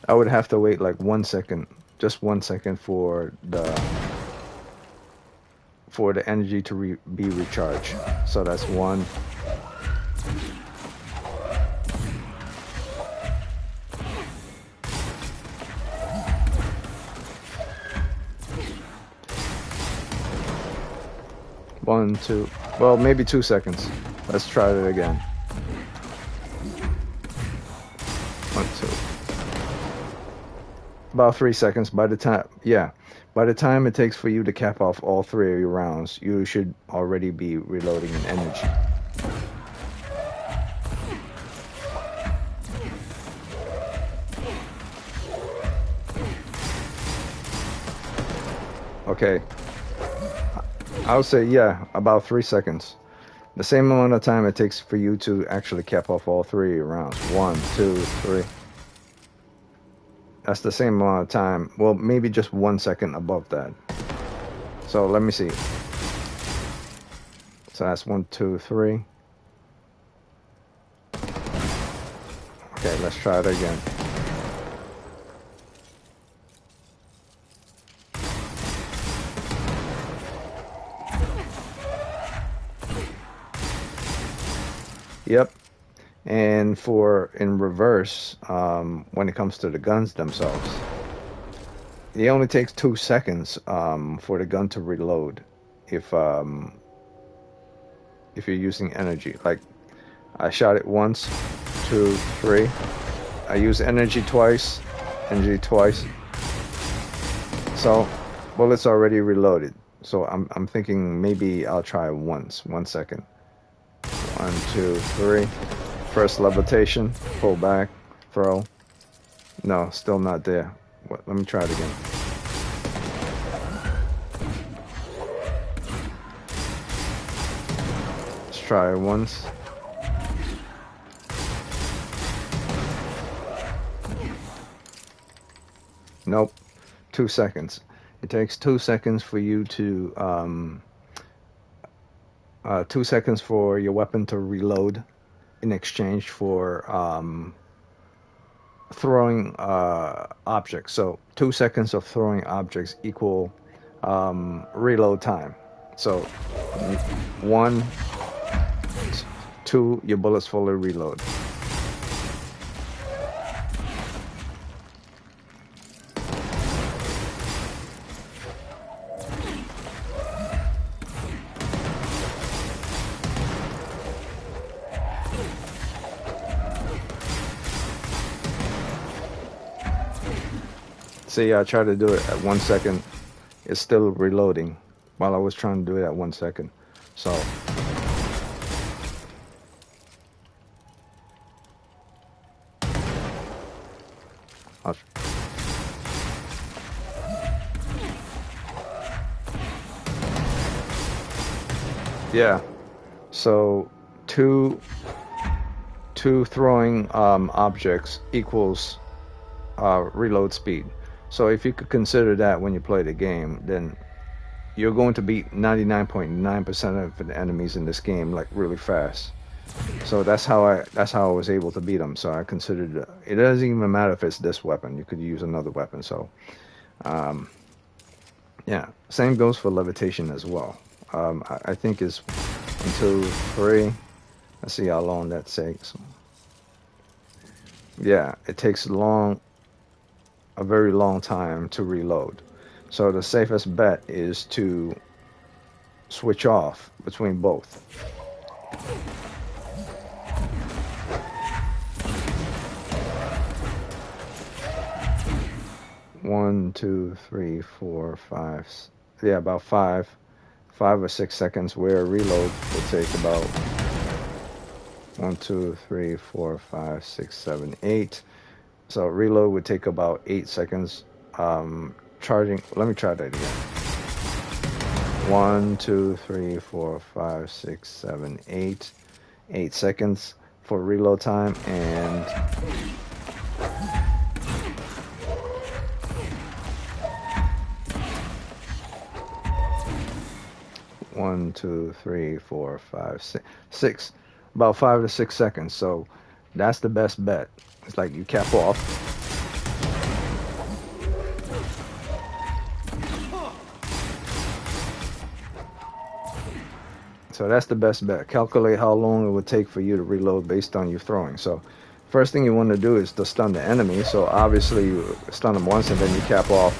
I would have to wait like 1 second. Just 1 second for the energy to be recharged. So that's 1. One, 2. Well, maybe 2 seconds. Let's try it again. 1, 2. About 3 seconds. By the time it takes for you to cap off all 3 of your rounds, you should already be reloading in energy. Okay. I would say, yeah, about 3 seconds. The same amount of time it takes for you to actually cap off all 3 of your rounds. 1, 2, 3. That's the same amount of time. Well, maybe just 1 second above that. So let me see. So that's 1, 2, 3. Okay, let's try it again. Yep. And in reverse, when it comes to the guns themselves, it only takes 2 seconds for the gun to reload if you're using energy. Like, I shot it once, 2, 3. I use energy twice. So bullet's already reloaded. So I'm thinking maybe I'll try once. 1 second. 1, 2, 3. First levitation, pull back, throw. No, still not there. Let me try it again. Let's try it once. Nope. 2 seconds. It takes 2 seconds for you to 2 seconds for your weapon to reload in exchange for throwing objects. So 2 seconds of throwing objects equal reload time. So 1, 2, your bullets fully reload. See, I tried to do it at 1 second. It's still reloading while I was trying to do it at 1 second. So yeah. So two throwing objects equals reload speed. So if you could consider that when you play the game, then you're going to beat 99.9% of the enemies in this game like really fast. So that's how I was able to beat them. So I considered it doesn't even matter if it's this weapon. You could use another weapon. So yeah, same goes for levitation as well. I think it's 1, 2, 3. Let's see how long that takes. Yeah, it takes a very long time to reload. So the safest bet is to switch off between both. One, 2, 3, 4, 5. Yeah, about 5 or 6 seconds. Where a reload will take about 1, 2, 3, 4, 5, 6, 7, 8. So reload would take about 8 seconds. Charging. Let me try that again. 1, 2, 3, 4, 5, 6, 7, 8. 8 seconds for reload time, and one, 2, 3, 4, 5, 6. About 5 to 6 seconds. So that's the best bet. It's like you cap off. So that's the best bet. Calculate how long it would take for you to reload based on your throwing. So first thing you want to do is to stun the enemy. So obviously you stun them once and then you cap off.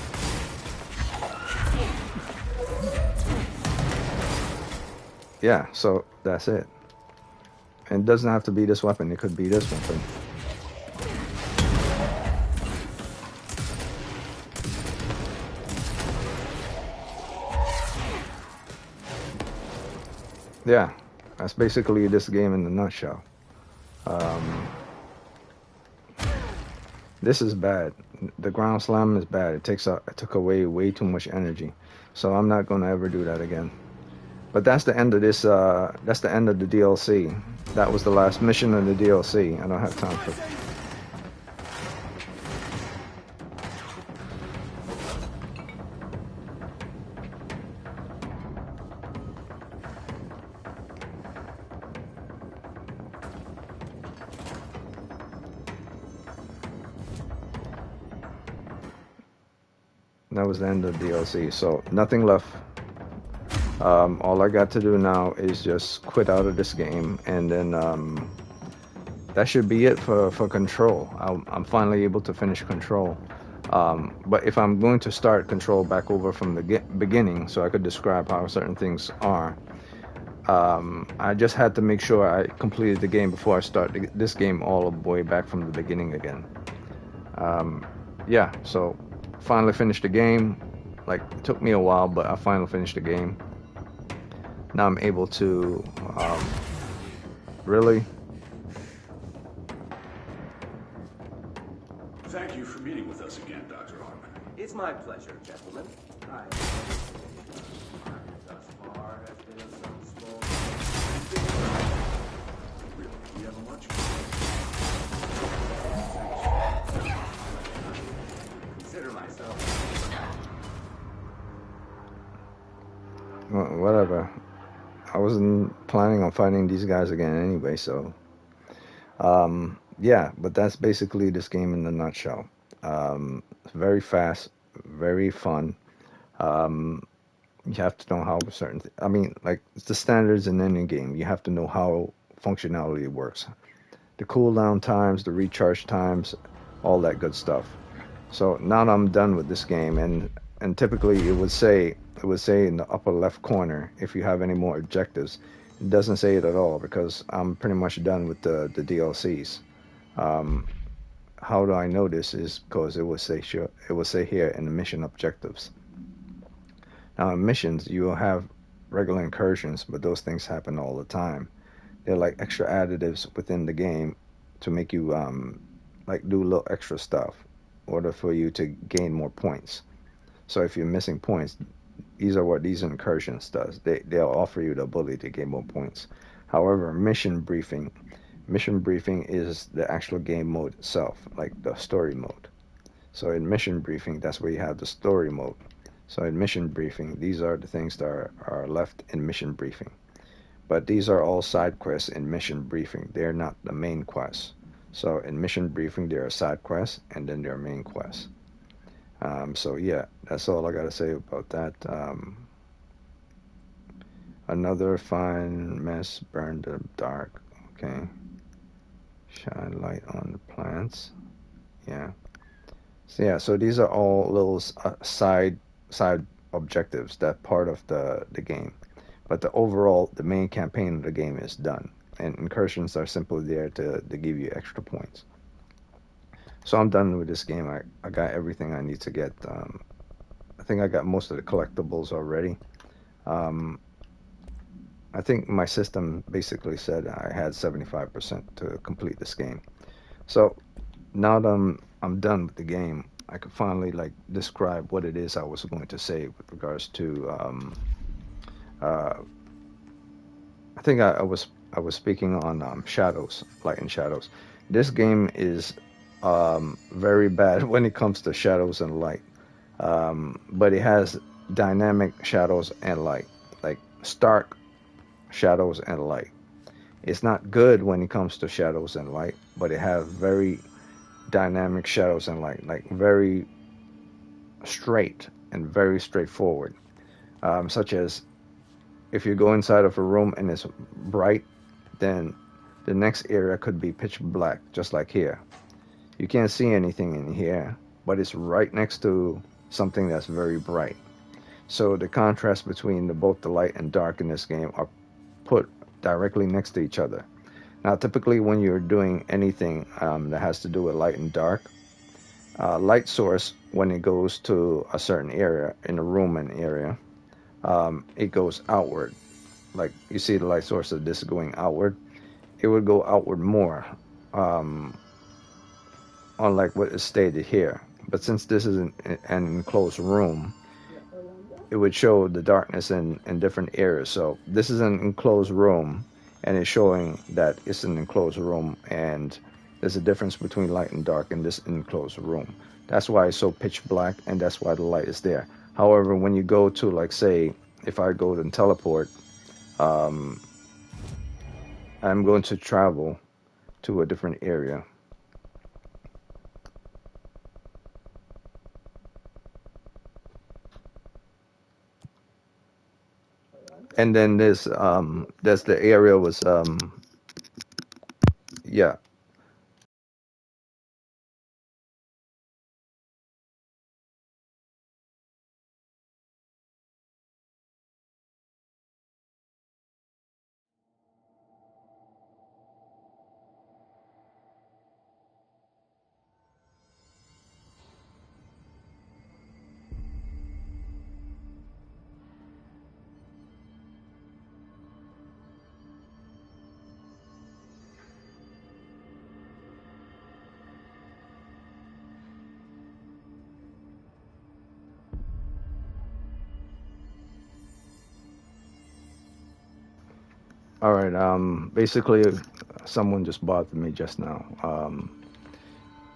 Yeah, so that's it. And it doesn't have to be this weapon. It could be this weapon. Yeah, that's basically this game in a nutshell. This is bad. The ground slam is bad. It took away way too much energy. So I'm not gonna ever do that again. But that's the end of this. That's the end of the DLC. That was the last mission of the DLC. I don't have time for. That was the end of the DLC. So nothing left. All I got to do now is just quit out of this game, and then that should be it for Control. I'm finally able to finish Control. But if I'm going to start Control back over from the beginning, so I could describe how certain things are, I just had to make sure I completed the game before I start this game all the way back from the beginning again. Yeah, so finally finished the game. Like, it took me a while, but I finally finished the game. Now I'm able to, really? Thank you for meeting with us again, Dr. Hartman. It's my pleasure, gentlemen. Thus far has been of some small. Really, do you have much? Consider myself. Well, whatever. I wasn't planning on fighting these guys again anyway, so yeah, but that's basically this game in a nutshell. It's very fast, very fun. You have to know how certain I mean, like, it's the standards in any game. You have to know how functionality works, the cooldown times, the recharge times, all that good stuff. So now that I'm done with this game, and typically it would say in the upper left corner if you have any more objectives. It doesn't say it at all because I'm pretty much done with the DLCs. How do I know this? Is because it will say here in the mission objectives. Now in missions you will have regular incursions, but those things happen all the time. They're like extra additives within the game to make you like do a little extra stuff in order for you to gain more points. So if you're missing points, these are what these incursions does. They'll offer you the ability to gain more points. However, mission briefing is the actual game mode itself, like the story mode. So in mission briefing, that's where you have the story mode. So in mission briefing, these are the things that are left in mission briefing. But these are all side quests in mission briefing. They're not the main quests. So in mission briefing, there are side quests, and then there are main quests. So yeah, that's all I gotta say about that. Another fine mess burned the dark. Okay. Shine light on the plants. Yeah. So yeah, so these are all little side objectives that part of the game. But the main campaign of the game is done. And incursions are simply there to give you extra points. So I'm done with this game. I got everything I need to get. I think I got most of the collectibles already. I think my system basically said I had 75% to complete this game. So now that I'm done with the game, I could finally like describe what it is I was going to say with regards to. I think I was speaking on shadows, light and shadows. This game is very bad when it comes to shadows and light, but it has dynamic shadows and light, like stark shadows and light. It's not good when it comes to shadows and light, but it has very dynamic shadows and light, like very straight and very straightforward. Such as if you go inside of a room and it's bright, then the next area could be pitch black, just like here. You can't see anything in here, but it's right next to something that's very bright. So the contrast between both the light and dark in this game are put directly next to each other. Now, typically when you're doing anything that has to do with light and dark, light source, when it goes to a certain area, in a room and area, it goes outward. Like you see the light source of this going outward, it would go outward more, unlike what is stated here. But since this is an enclosed room, it would show the darkness in different areas. So this is an enclosed room, and it's showing that it's an enclosed room, and there's a difference between light and dark in this enclosed room. That's why it's so pitch black, and that's why the light is there. However, when you go to, like, say, if I go and teleport, I'm going to travel to a different area. And then there's the area was yeah. All right. Basically, someone just bothered me just now.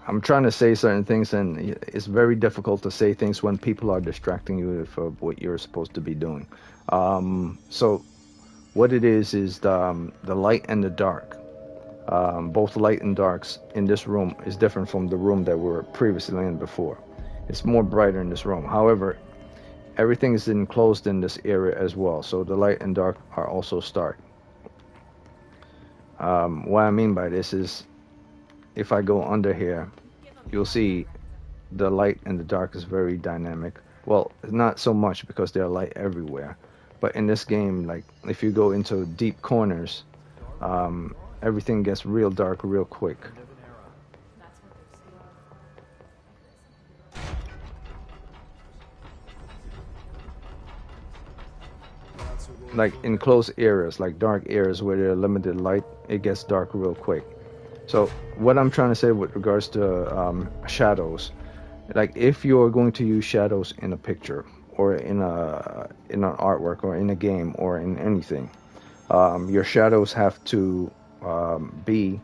I'm trying to say certain things, and it's very difficult to say things when people are distracting you from what you're supposed to be doing. So what it is the light and the dark. Both light and darks in this room is different from the room that we were previously in before. It's more brighter in this room. However, everything is enclosed in this area as well, so the light and dark are also stark. What I mean by this is, if I go under here, you'll see the light and the dark is very dynamic. Well, not so much because there's light everywhere, but in this game, like if you go into deep corners, everything gets real dark real quick. Like in closed areas, like dark areas where there's limited light, it gets dark real quick. So what I'm trying to say with regards to shadows, like if you're going to use shadows in a picture or in an artwork or in a game or in anything, your shadows have to be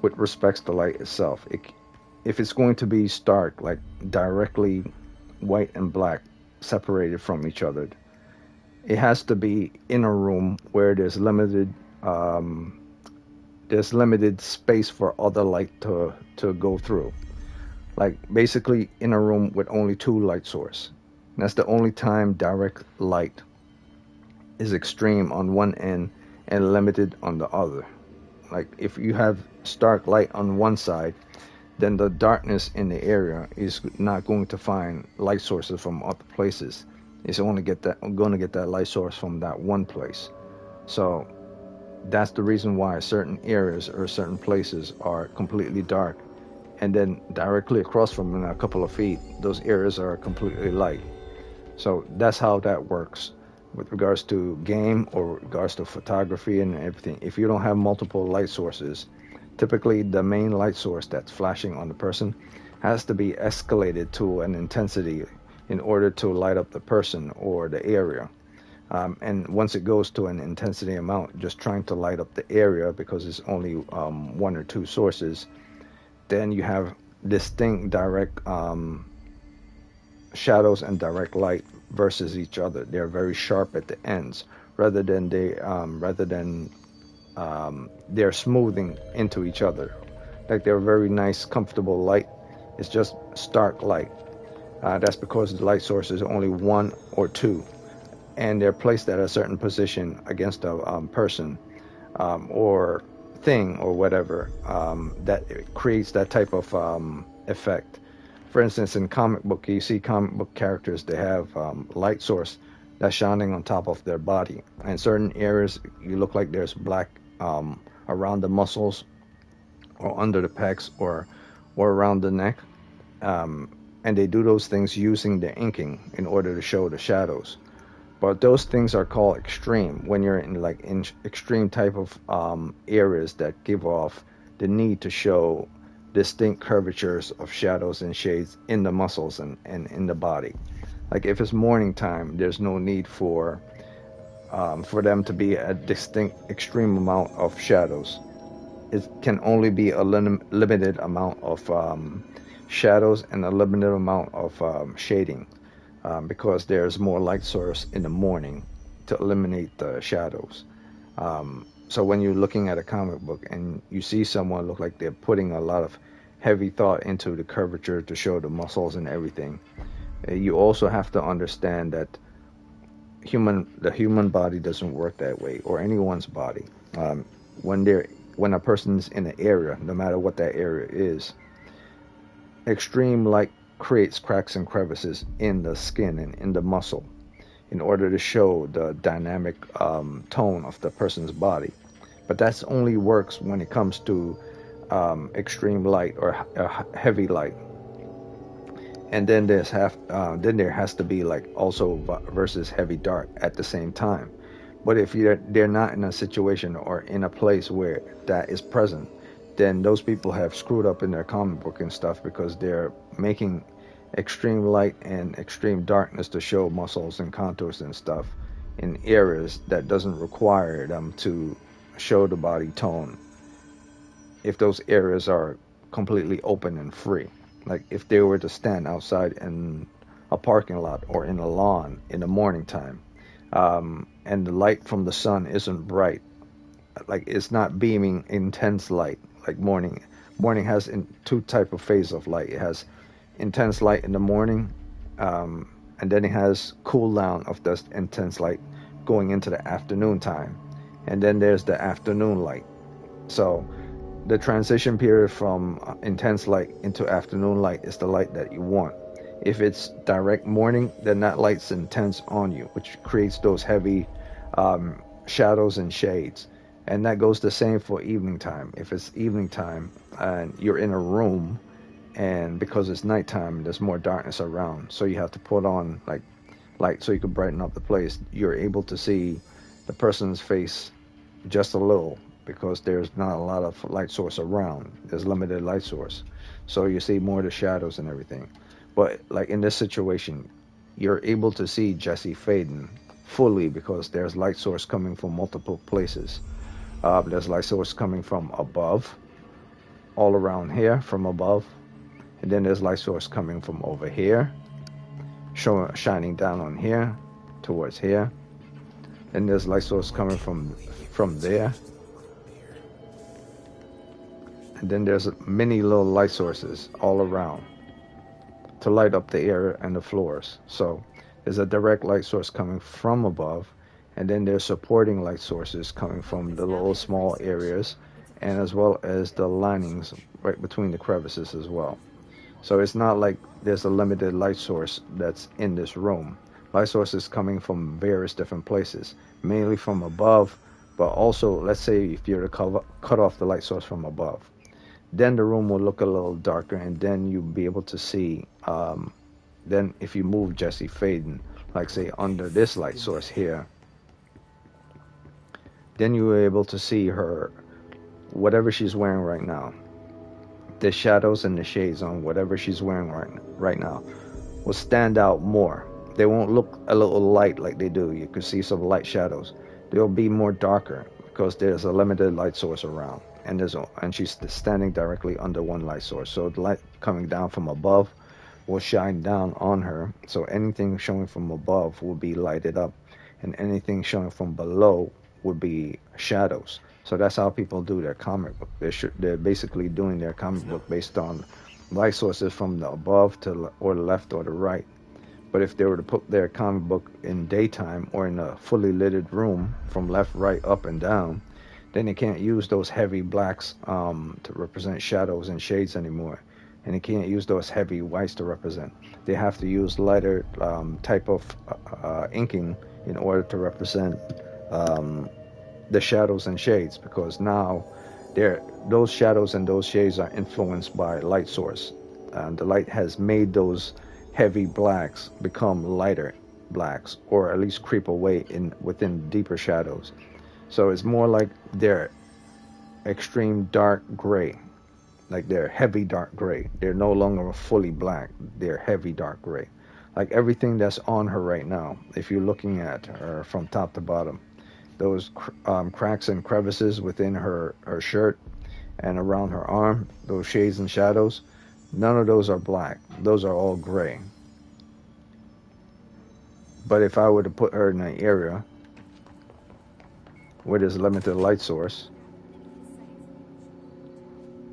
with respects to light itself. If it's going to be stark, like directly white and black separated from each other, it has to be in a room where there's limited space for other light to go through. Like basically in a room with only two light sources. That's the only time direct light is extreme on one end and limited on the other. Like if you have stark light on one side, then the darkness in the area is not going to find light sources from other places. It's only going to get that light source from that one place. So that's the reason why certain areas or certain places are completely dark, and then directly across from them, a couple of feet, those areas are completely light. So that's how that works with regards to game or regards to photography and everything. If you don't have multiple light sources, typically the main light source that's flashing on the person has to be escalated to an intensity in order to light up the person or the area. And once it goes to an intensity amount, just trying to light up the area because it's only one or two sources, then you have distinct direct shadows and direct light versus each other. They're very sharp at the ends, rather than they're smoothing into each other. Like they're very nice, comfortable light. It's just stark light. That's because the light source is only one or two, and they're placed at a certain position against a person or thing or whatever that creates that type of effect. For instance, in comic book, you see comic book characters, they have light source that's shining on top of their body. In certain areas, you look like there's black around the muscles or under the pecs or around the neck. And they do those things using the inking in order to show the shadows. But those things are called extreme when you're in extreme type of areas that give off the need to show distinct curvatures of shadows and shades in the muscles and in the body. Like if it's morning time, there's no need for them to be a distinct extreme amount of shadows. It can only be a limited amount of shadows and a limited amount of shading, because there's more light source in the morning to eliminate the shadows. So when you're looking at a comic book and you see someone look like they're putting a lot of heavy thought into the curvature to show the muscles and everything, you also have to understand that the human body doesn't work that way, or anyone's body. When a person's in an area, no matter what that area is, extreme light creates cracks and crevices in the skin and in the muscle in order to show the dynamic tone of the person's body. But that's only works when it comes to extreme light or heavy light. And then then there has to be like also versus heavy dark at the same time. But if they're not in a situation or in a place where that is present, then those people have screwed up in their comic book and stuff, because they're making extreme light and extreme darkness to show muscles and contours and stuff in areas that doesn't require them to show the body tone if those areas are completely open and free. Like if they were to stand outside in a parking lot or in a lawn in the morning time, and the light from the sun isn't bright, like it's not beaming intense light like morning. Morning has two type of phase of light. It has intense light in the morning, and then it has cool down of the intense light going into the afternoon time, and then there's the afternoon light. So the transition period from intense light into afternoon light is the light that you want. If it's direct morning, then that light's intense on you, which creates those heavy shadows and shades. And that goes the same for evening time. If it's evening time and you're in a room, and because it's nighttime, there's more darkness around, so you have to put on like light so you can brighten up the place. You're able to see the person's face just a little, because there's not a lot of light source around. There's limited light source, so you see more of the shadows and everything. But like in this situation, you're able to see Jessie Faden fully, because there's light source coming from multiple places. There's light source coming from above, all around here from above, and then there's light source coming from over here, shining down on here towards here. And there's light source coming from there. And then there's many little light sources all around to light up the air and the floors. So there's a direct light source coming from above, and then there's supporting light sources coming from the little small areas, and as well as the linings right between the crevices as well. So it's not like there's a limited light source that's in this room. Light sources coming from various different places, mainly from above, but also, let's say if you're to cut off the light source from above, then the room will look a little darker, and then you'll be able to see, then if you move Jessie Faden, like say under this light source here, then you were able to see her, whatever she's wearing right now. The shadows and the shades on whatever she's wearing right now will stand out more. They won't look a little light like they do. You can see some light shadows. They'll be more darker because there's a limited light source around, and she's standing directly under one light source. So the light coming down from above will shine down on her. So anything showing from above will be lighted up, and anything showing from below would be shadows. So that's how people do their comic book. They're basically doing their comic book based on light sources from the above to or the left or the right. But if they were to put their comic book in daytime or in a fully lit room from left, right, up, and down, then they can't use those heavy blacks to represent shadows and shades anymore. And they can't use those heavy whites to represent. They have to use lighter type of inking in order to represent the shadows and shades, because now those shadows and those shades are influenced by light source, and the light has made those heavy blacks become lighter blacks, or at least creep away within deeper shadows. So it's more like they're extreme dark gray, like they're heavy dark gray. They're no longer fully black, they're heavy dark gray. Like everything that's on her right now, if you're looking at her from top to bottom, those cracks and crevices within her shirt and around her arm, those shades and shadows, none of those are black. Those are all gray. But if I were to put her in an area where there's limited light source,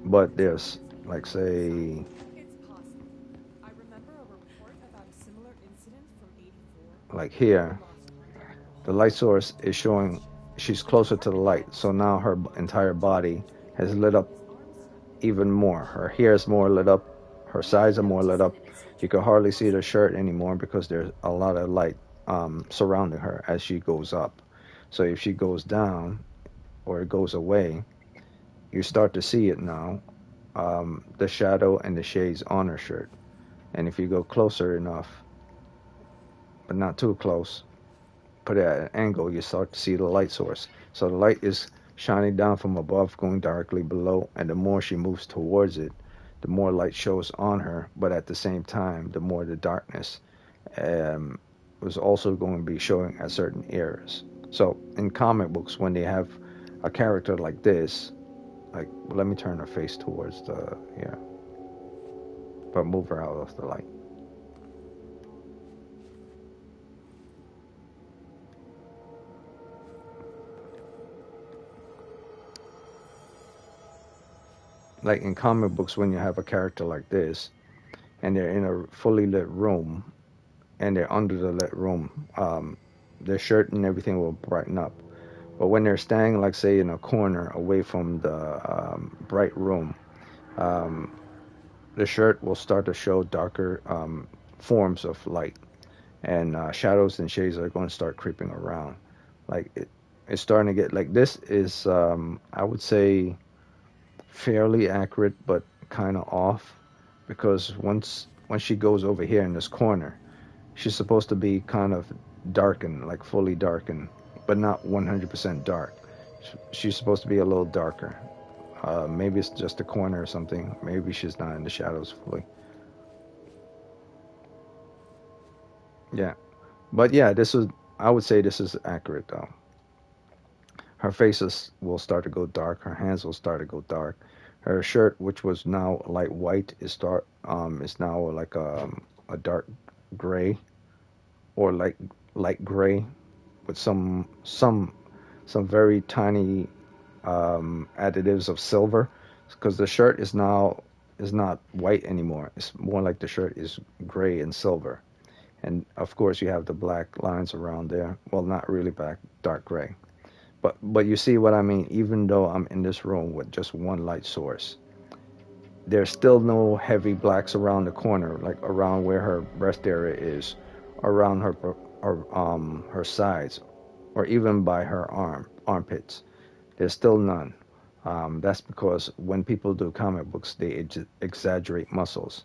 but there's, like, say, like here, the light source is showing she's closer to the light, so now her entire body has lit up even more. Her hair is more lit up, her sides are more lit up. You can hardly see the shirt anymore because there's a lot of light surrounding her as she goes up. So if she goes down or it goes away, you start to see it now, the shadow and the shades on her shirt. And if you go closer enough, but not too close, put it at an angle, you start to see the light source. So the light is shining down from above, going directly below, and the more she moves towards it, the more light shows on her, but at the same time, the more the darkness was also going to be showing at certain areas. So in comic books, when they have a character like this, like, let me turn her face towards the, but move her out of the light. Like in comic books, when you have a character like this, and they're in a fully lit room, and they're under the lit room, their shirt and everything will brighten up. But when they're standing, like say, in a corner away from the bright room, the shirt will start to show darker forms of light, and shadows and shades are going to start creeping around. Like it's starting to get like this is, I would say, fairly accurate, but kind of off, because once she goes over here in this corner, she's supposed to be kind of darkened, like fully darkened, but not 100% dark. She's supposed to be a little darker. Maybe it's just a corner or something. Maybe she's not in the shadows fully. Yeah, but yeah, I would say this is accurate though. Her faces will start to go dark. Her hands will start to go dark. Her shirt, which was now light white, is now like a dark gray, or light gray, with some very tiny additives of silver, because the shirt is not white anymore. It's more like the shirt is gray and silver, and of course you have the black lines around there. Well, not really black, dark gray. But you see what I mean? Even though I'm in this room with just one light source, there's still no heavy blacks around the corner, like around where her breast area is, around her sides, or even by her armpits. There's still none. That's because when people do comic books, they exaggerate muscles,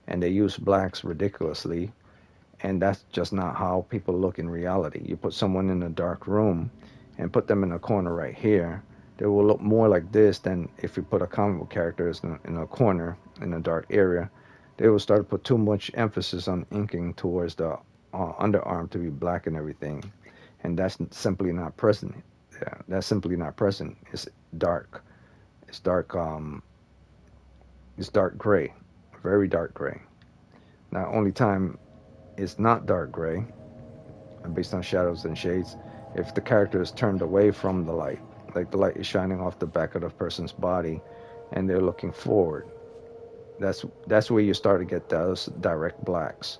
and they use blacks ridiculously, and that's just not how people look in reality. You put someone in a dark room and put them in a corner right here, they will look more like this than if you put a comic book character in a corner in a dark area. They will start to put too much emphasis on inking towards the underarm to be black and everything, and that's simply not present. Yeah, that's simply not present. It's dark. It's dark. It's dark gray, very dark gray. Now, only time it's not dark gray, based on shadows and shades, if the character is turned away from the light, like the light is shining off the back of the person's body, and they're looking forward. That's where you start to get those direct blacks,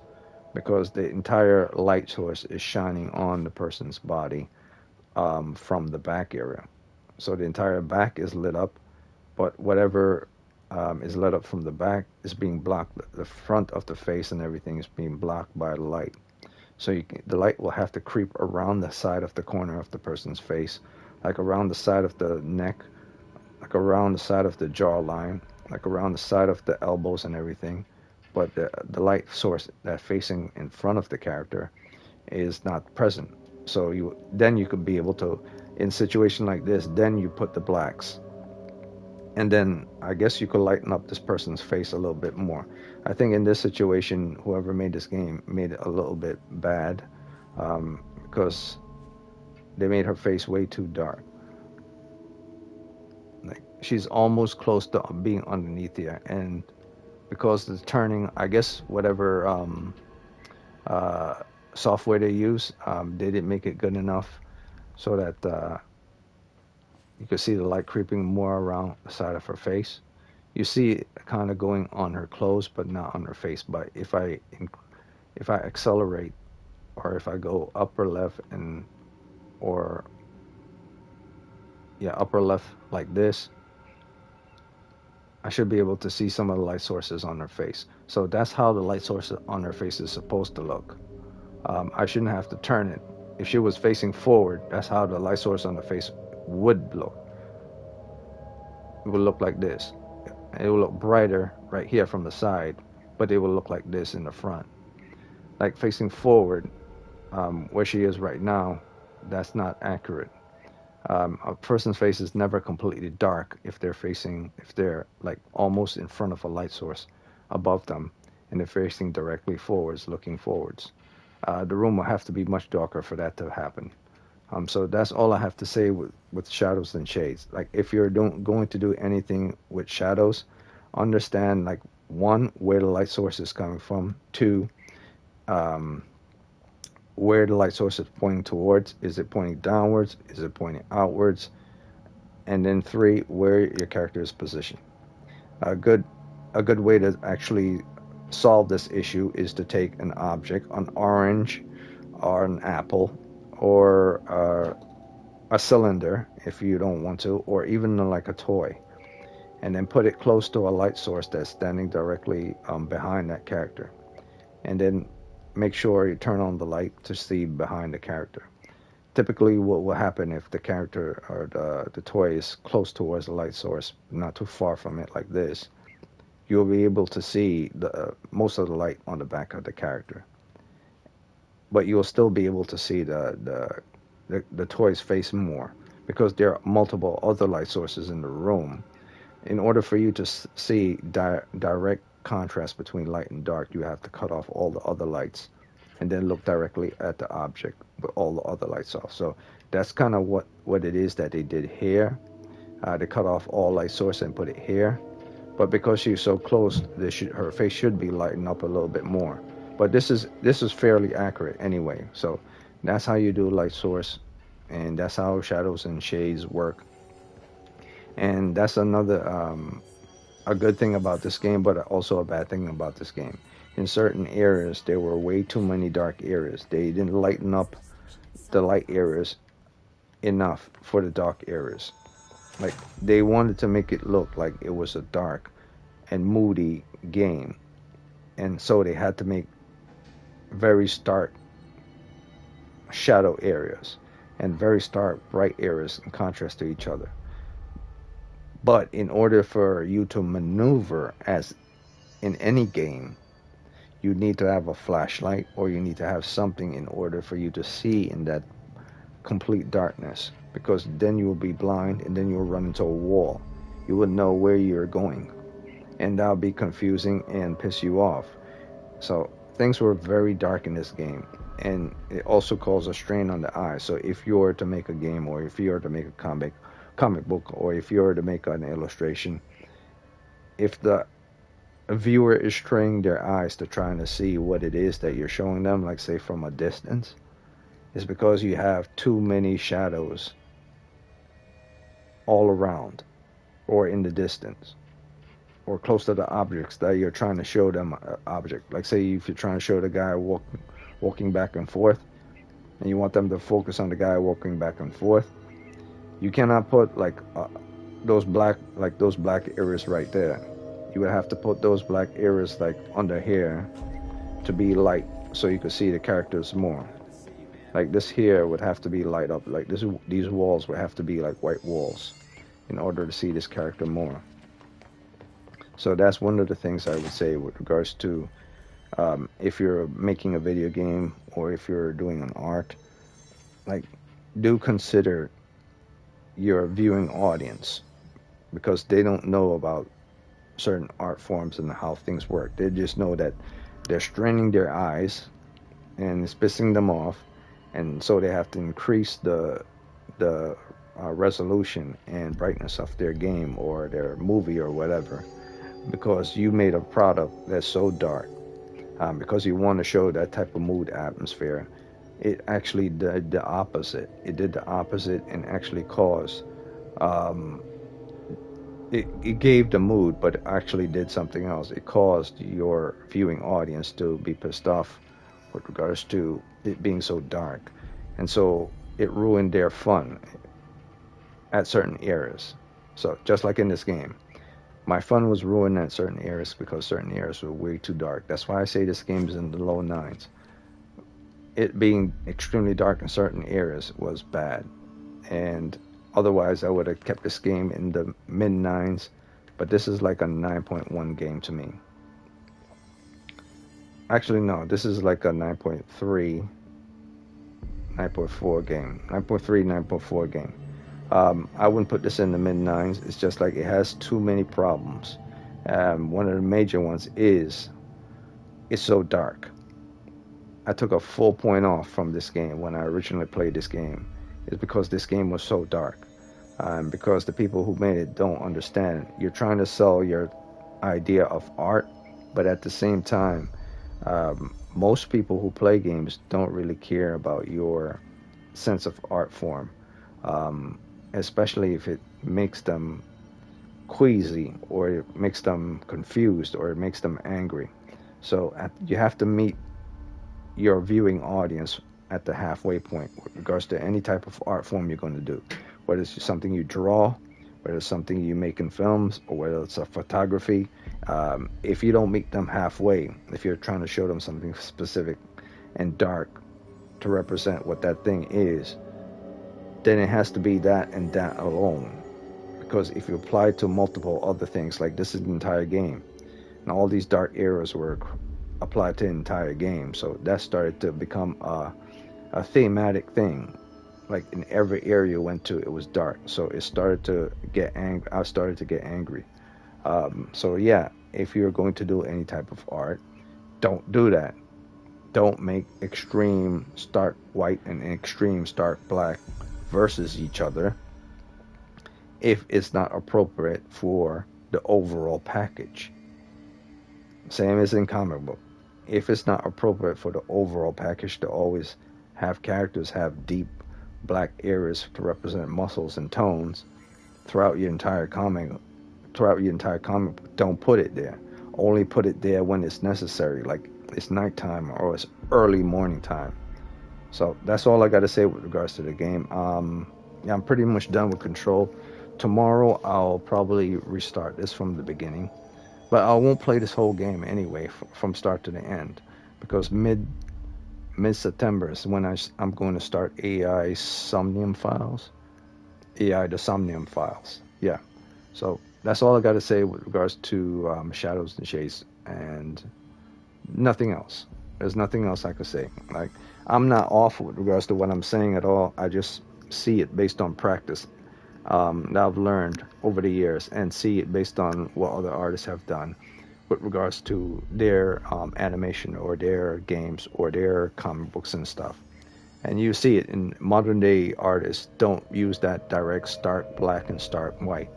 because the entire light source is shining on the person's body from the back area. So the entire back is lit up, but whatever is lit up from the back is being blocked. The front of the face and everything is being blocked by the light. So the light will have to creep around the side of the corner of the person's face, like around the side of the neck, like around the side of the jawline, like around the side of the elbows and everything. But the light source that facing in front of the character is not present. So you could be able to, in a situation like this, then you put the blacks. And then I guess you could lighten up this person's face a little bit more. I think in this situation, whoever made this game made it a little bit bad, because they made her face way too dark. Like, she's almost close to being underneath here, and because the turning, I guess whatever software they use, they didn't make it good enough so that you could see the light creeping more around the side of her face. You see it kind of going on her clothes, but not on her face. But if I accelerate, or if I go up or left and or upper left like this, I should be able to see some of the light sources on her face. So that's how the light source on her face is supposed to look. I shouldn't have to turn it. If she was facing forward, that's how the light source on the face would look. It would look like this. It will look brighter right here from the side, but it will look like this in the front. Like facing forward, where she is right now, that's not accurate. A person's face is never completely dark if they're like almost in front of a light source above them, and they're facing directly forwards, looking forwards. The room will have to be much darker for that to happen. So that's all I have to say with shadows and shades. Like if you're going to do anything with shadows, understand like 1, where the light source is coming from. 2, where the light source is pointing towards. Is it pointing downwards? Is it pointing outwards? And then 3, where your character is positioned. A good way to actually solve this issue is to take an object, an orange or an apple, or a cylinder if you don't want to, or even like a toy, and then put it close to a light source that's standing directly behind that character, and then make sure you turn on the light to see behind the character. Typically what will happen if the character or the toy is close towards the light source, not too far from it like this, you'll be able to see most of the light on the back of the character. But you'll still be able to see the toy's face more, because there are multiple other light sources in the room. In order for you to see direct contrast between light and dark, you have to cut off all the other lights and then look directly at the object with all the other lights off. So that's kind of what it is that they did here. They cut off all light source and put it here. But because she's so close, her face should be lightened up a little bit more. But this is fairly accurate anyway. So that's how you do light source, and that's how shadows and shades work. And that's another a good thing about this game, but also a bad thing about this game. In certain areas, there were way too many dark areas. They didn't lighten up the light areas enough for the dark areas. Like, they wanted to make it look like it was a dark and moody game, and so they had to make very stark shadow areas and very stark bright areas in contrast to each other. But in order for you to maneuver as in any game, you need to have a flashlight, or you need to have something in order for you to see in that complete darkness, because then you will be blind and then you will run into a wall. You wouldn't know where you're going, and that'll be confusing and piss you off. So things were very dark in this game, and it also caused a strain on the eye. So if you were to make a game, or if you were to make a comic book, or if you were to make an illustration, if the viewer is straining their eyes to trying to see what it is that you're showing them, like say from a distance, it's because you have too many shadows all around, or in the distance, or close to the objects that you're trying to show them. An object, like say if you're trying to show the guy walking back and forth, and you want them to focus on the guy walking back and forth, you cannot put like those black areas right there. You would have to put those black areas like under here to be light, so you could see the characters more. Like this here would have to be light up. Like these walls would have to be like white walls in order to see this character more. So that's one of the things I would say with regards to if you're making a video game, or if you're doing an art, like, do consider your viewing audience, because they don't know about certain art forms and how things work. They just know that they're straining their eyes and it's pissing them off, and so they have to increase the resolution and brightness of their game or their movie or whatever, because you made a product that's so dark, because you want to show that type of mood atmosphere. It actually did the opposite. It did the opposite and actually caused it gave the mood, but it actually did something else. It caused your viewing audience to be pissed off with regards to it being so dark. And so it ruined their fun at certain areas. So just like in this game, my fun was ruined at certain areas because certain areas were way too dark. That's why I say this game is in the low 9s. It being extremely dark in certain areas was bad, and otherwise I would have kept this game in the mid 9s, but this is like a 9.1 game to me. Actually, no, this is like a 9.3, 9.4 game. 9.3, 9.4 game. I wouldn't put this in the mid 9s. It's just like it has too many problems. One of the major ones is it's so dark. I took a full point off from this game when I originally played this game. It's because this game was so dark. Because the people who made it don't understand. You're trying to sell your idea of art, but at the same time, most people who play games don't really care about your sense of art form, especially if it makes them queasy, or it makes them confused, or it makes them angry. So you have to meet your viewing audience at the halfway point with regards to any type of art form you're going to do, whether it's something you draw, whether it's something you make in films, or whether it's a photography. If you don't meet them halfway, if you're trying to show them something specific and dark to represent what that thing is, then it has to be that and that alone. Because if you apply it to multiple other things, like this is the entire game, and all these dark areas were applied to the entire game, so that started to become a thematic thing. Like in every area you went to, it was dark, so it started to get angry. I started to get angry. So yeah, if you're going to do any type of art, don't do that. Don't make extreme stark white and extreme stark black versus each other if it's not appropriate for the overall package. Same as in comic book. If it's not appropriate for the overall package to always have characters have deep black areas to represent muscles and tones throughout your entire comic, don't put it there. Only put it there when it's necessary, like it's nighttime or it's early morning time. So that's all I got to say with regards to the game. Yeah, I'm pretty much done with Control. Tomorrow I'll probably restart this from the beginning, but I won't play this whole game anyway from start to the end, because mid-September is when I'm going to start AI Somnium Files. AI the Somnium Files. Yeah. So that's all I got to say with regards to Shadows and Shades, and nothing else. There's nothing else I could say. Like, I'm not off with regards to what I'm saying at all. I just see it based on practice that I've learned over the years, and see it based on what other artists have done with regards to their animation or their games or their comic books and stuff. And you see it in modern day artists don't use that direct stark black and stark white.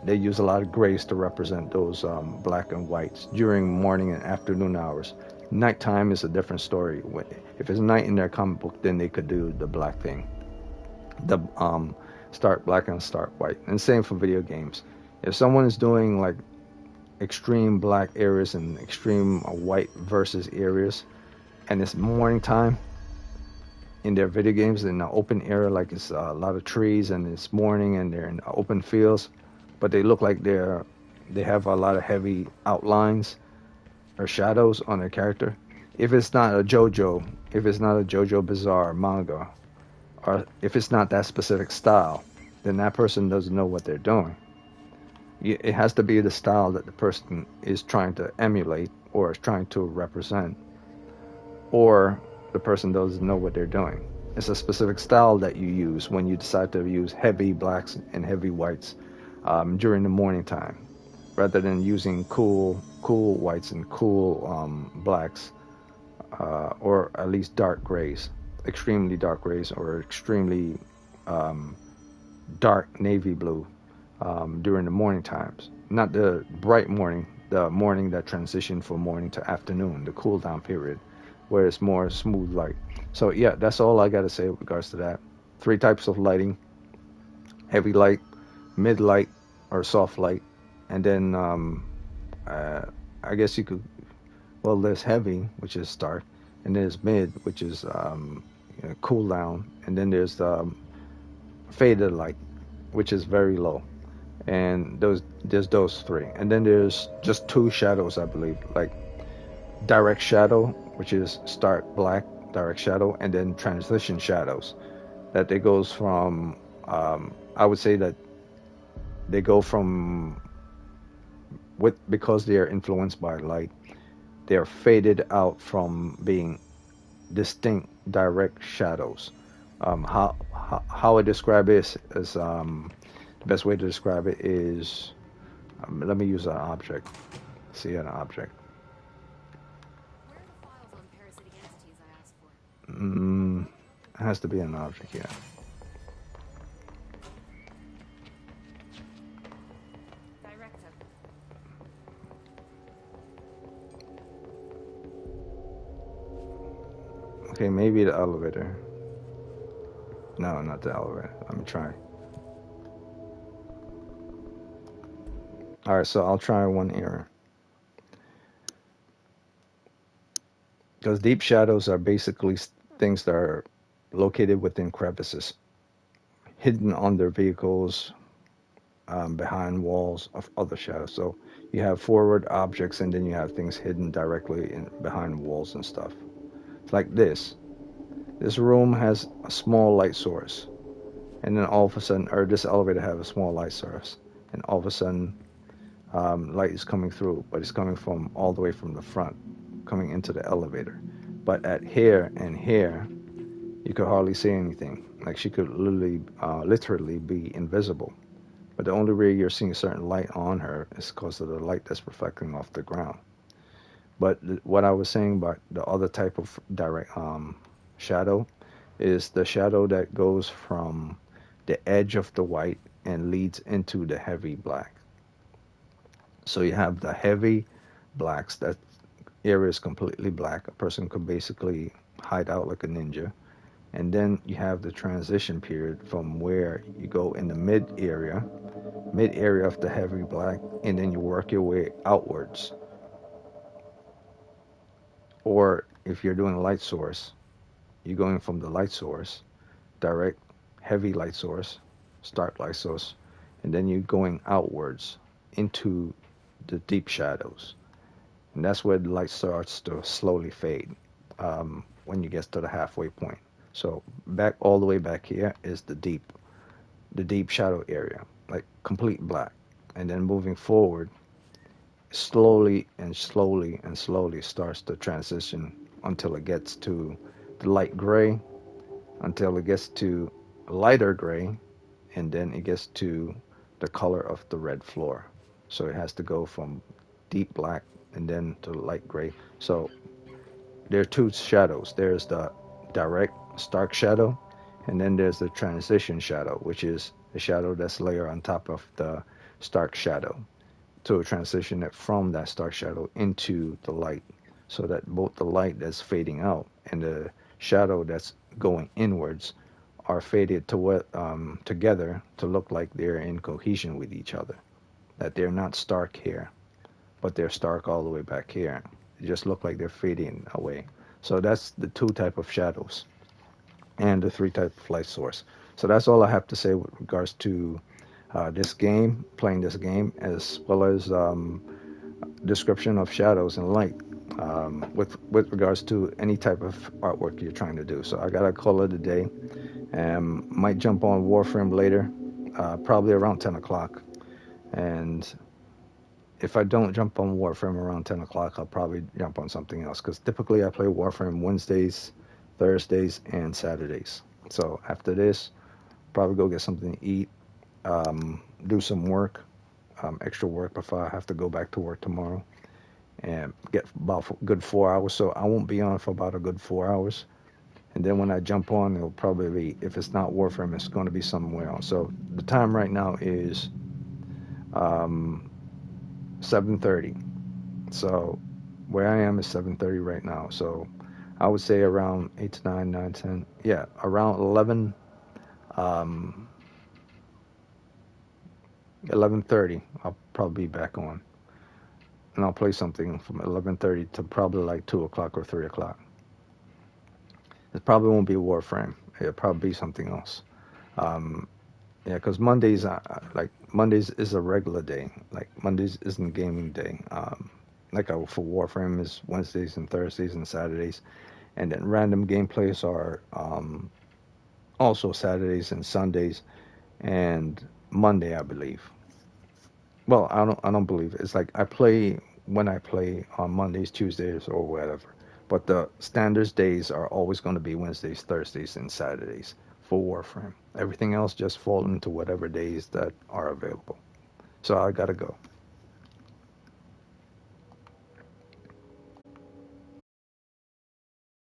They use a lot of grays to represent those black and whites during morning and afternoon hours. Nighttime is a different story. If it's night in their comic book, then they could do the black thing, the stark black and stark white. And same for video games. If someone is doing like extreme black areas and extreme white versus areas, and it's morning time in their video games in an open area, like it's a lot of trees and it's morning and they're in open fields, but they look like they have a lot of heavy outlines or shadows on their character. If it's not a JoJo Bizarre manga, or if it's not that specific style, then that person doesn't know what they're doing. It has to be the style that the person is trying to emulate or is trying to represent, or the person doesn't know what they're doing. It's a specific style that you use when you decide to use heavy blacks and heavy whites during the morning time, rather than using cool whites and cool blacks, or at least dark grays, extremely dark grays, or extremely dark navy blue during the morning times. Not the bright morning, the morning that transitioned from morning to afternoon, the cool down period, where it's more smooth light. So yeah, that's all I got to say with regards to that. 3 types of lighting: heavy light, mid light, or soft light. And then I guess you could, well, there's heavy, which is stark, and there's mid, which is cool down, and then there's the faded light, which is very low, and there's those three, and then there's just two shadows, I believe, like direct shadow, which is stark black direct shadow, and then transition shadows. That it goes from, I would say that they go from, because they are influenced by light, they are faded out from being distinct direct shadows. How I describe it is, the best way to describe it is, let me use an object. See an object. It has to be an object, yeah. Okay, maybe the elevator. No, not the elevator. Let me try. Alright, so I'll try one error. Because deep shadows are basically things that are located within crevices, hidden under vehicles, behind walls of other shadows. So you have forward objects, and then you have things hidden directly behind walls and stuff. It's like this. This room has a small light source, and then all of a sudden, or this elevator has a small light source, and all of a sudden, light is coming through, but it's coming from all the way from the front, coming into the elevator. But at here and here, you could hardly see anything. Like, she could literally be invisible. But the only way you're seeing certain light on her is because of the light that's reflecting off the ground. But what I was saying about the other type of direct shadow is the shadow that goes from the edge of the white and leads into the heavy black. So you have the heavy blacks, that area is completely black. A person could basically hide out like a ninja. And then you have the transition period from where you go in the mid area of the heavy black, and then you work your way outwards. Or if you're doing a light source, you're going from the light source, direct heavy light source, stark light source, and then you're going outwards into the deep shadows. And that's where the light starts to slowly fade, when you get to the halfway point. So all the way back here is the deep shadow area, like complete black. And then moving forward, slowly starts to transition until it gets to the light gray, until it gets to lighter gray, and then it gets to the color of the red floor. So it has to go from deep black and then to light gray. So there are two shadows. There's the direct stark shadow, and then there's the transition shadow, which is the shadow that's layered on top of the stark shadow to transition it from that stark shadow into the light, so that both the light that's fading out and the shadow that's going inwards are faded together to look like they're in cohesion with each other, that they're not stark here, but they're stark all the way back here. They just look like they're fading away. So that's the two type of shadows and the three type of light source. So that's all I have to say with regards to this game, playing this game, as well as description of shadows and light, with regards to any type of artwork you're trying to do. So I gotta call it a day. Might jump on Warframe later, probably around 10 o'clock. And if I don't jump on Warframe around 10 o'clock, I'll probably jump on something else, because typically I play Warframe Wednesdays, Thursdays, and Saturdays. So after this, probably go get something to eat, do some work, extra work before I have to go back to work tomorrow, and get about a good 4 hours. So I won't be on for about a good 4 hours. And then when I jump on, it'll probably be, if it's not Warframe, it's going to be somewhere else. So the time right now is 7:30. So where I am is 7:30 right now. So I would say around 8 to 9, 9, 10. Yeah, around 11, 11:30, I'll probably be back on. And I'll play something from 11:30 to probably like 2 o'clock or 3 o'clock. It probably won't be Warframe. It'll probably be something else. Yeah, because Mondays, Mondays is a regular day. Like Mondays isn't gaming day. For Warframe is Wednesdays and Thursdays and Saturdays, and then random gameplays are also Saturdays and Sundays, and Monday, I believe. Well, I don't believe it. It's like I play when I play on Mondays, Tuesdays, or whatever. But the standards days are always going to be Wednesdays, Thursdays, and Saturdays for Warframe. Everything else just falls into whatever days that are available. So I gotta go.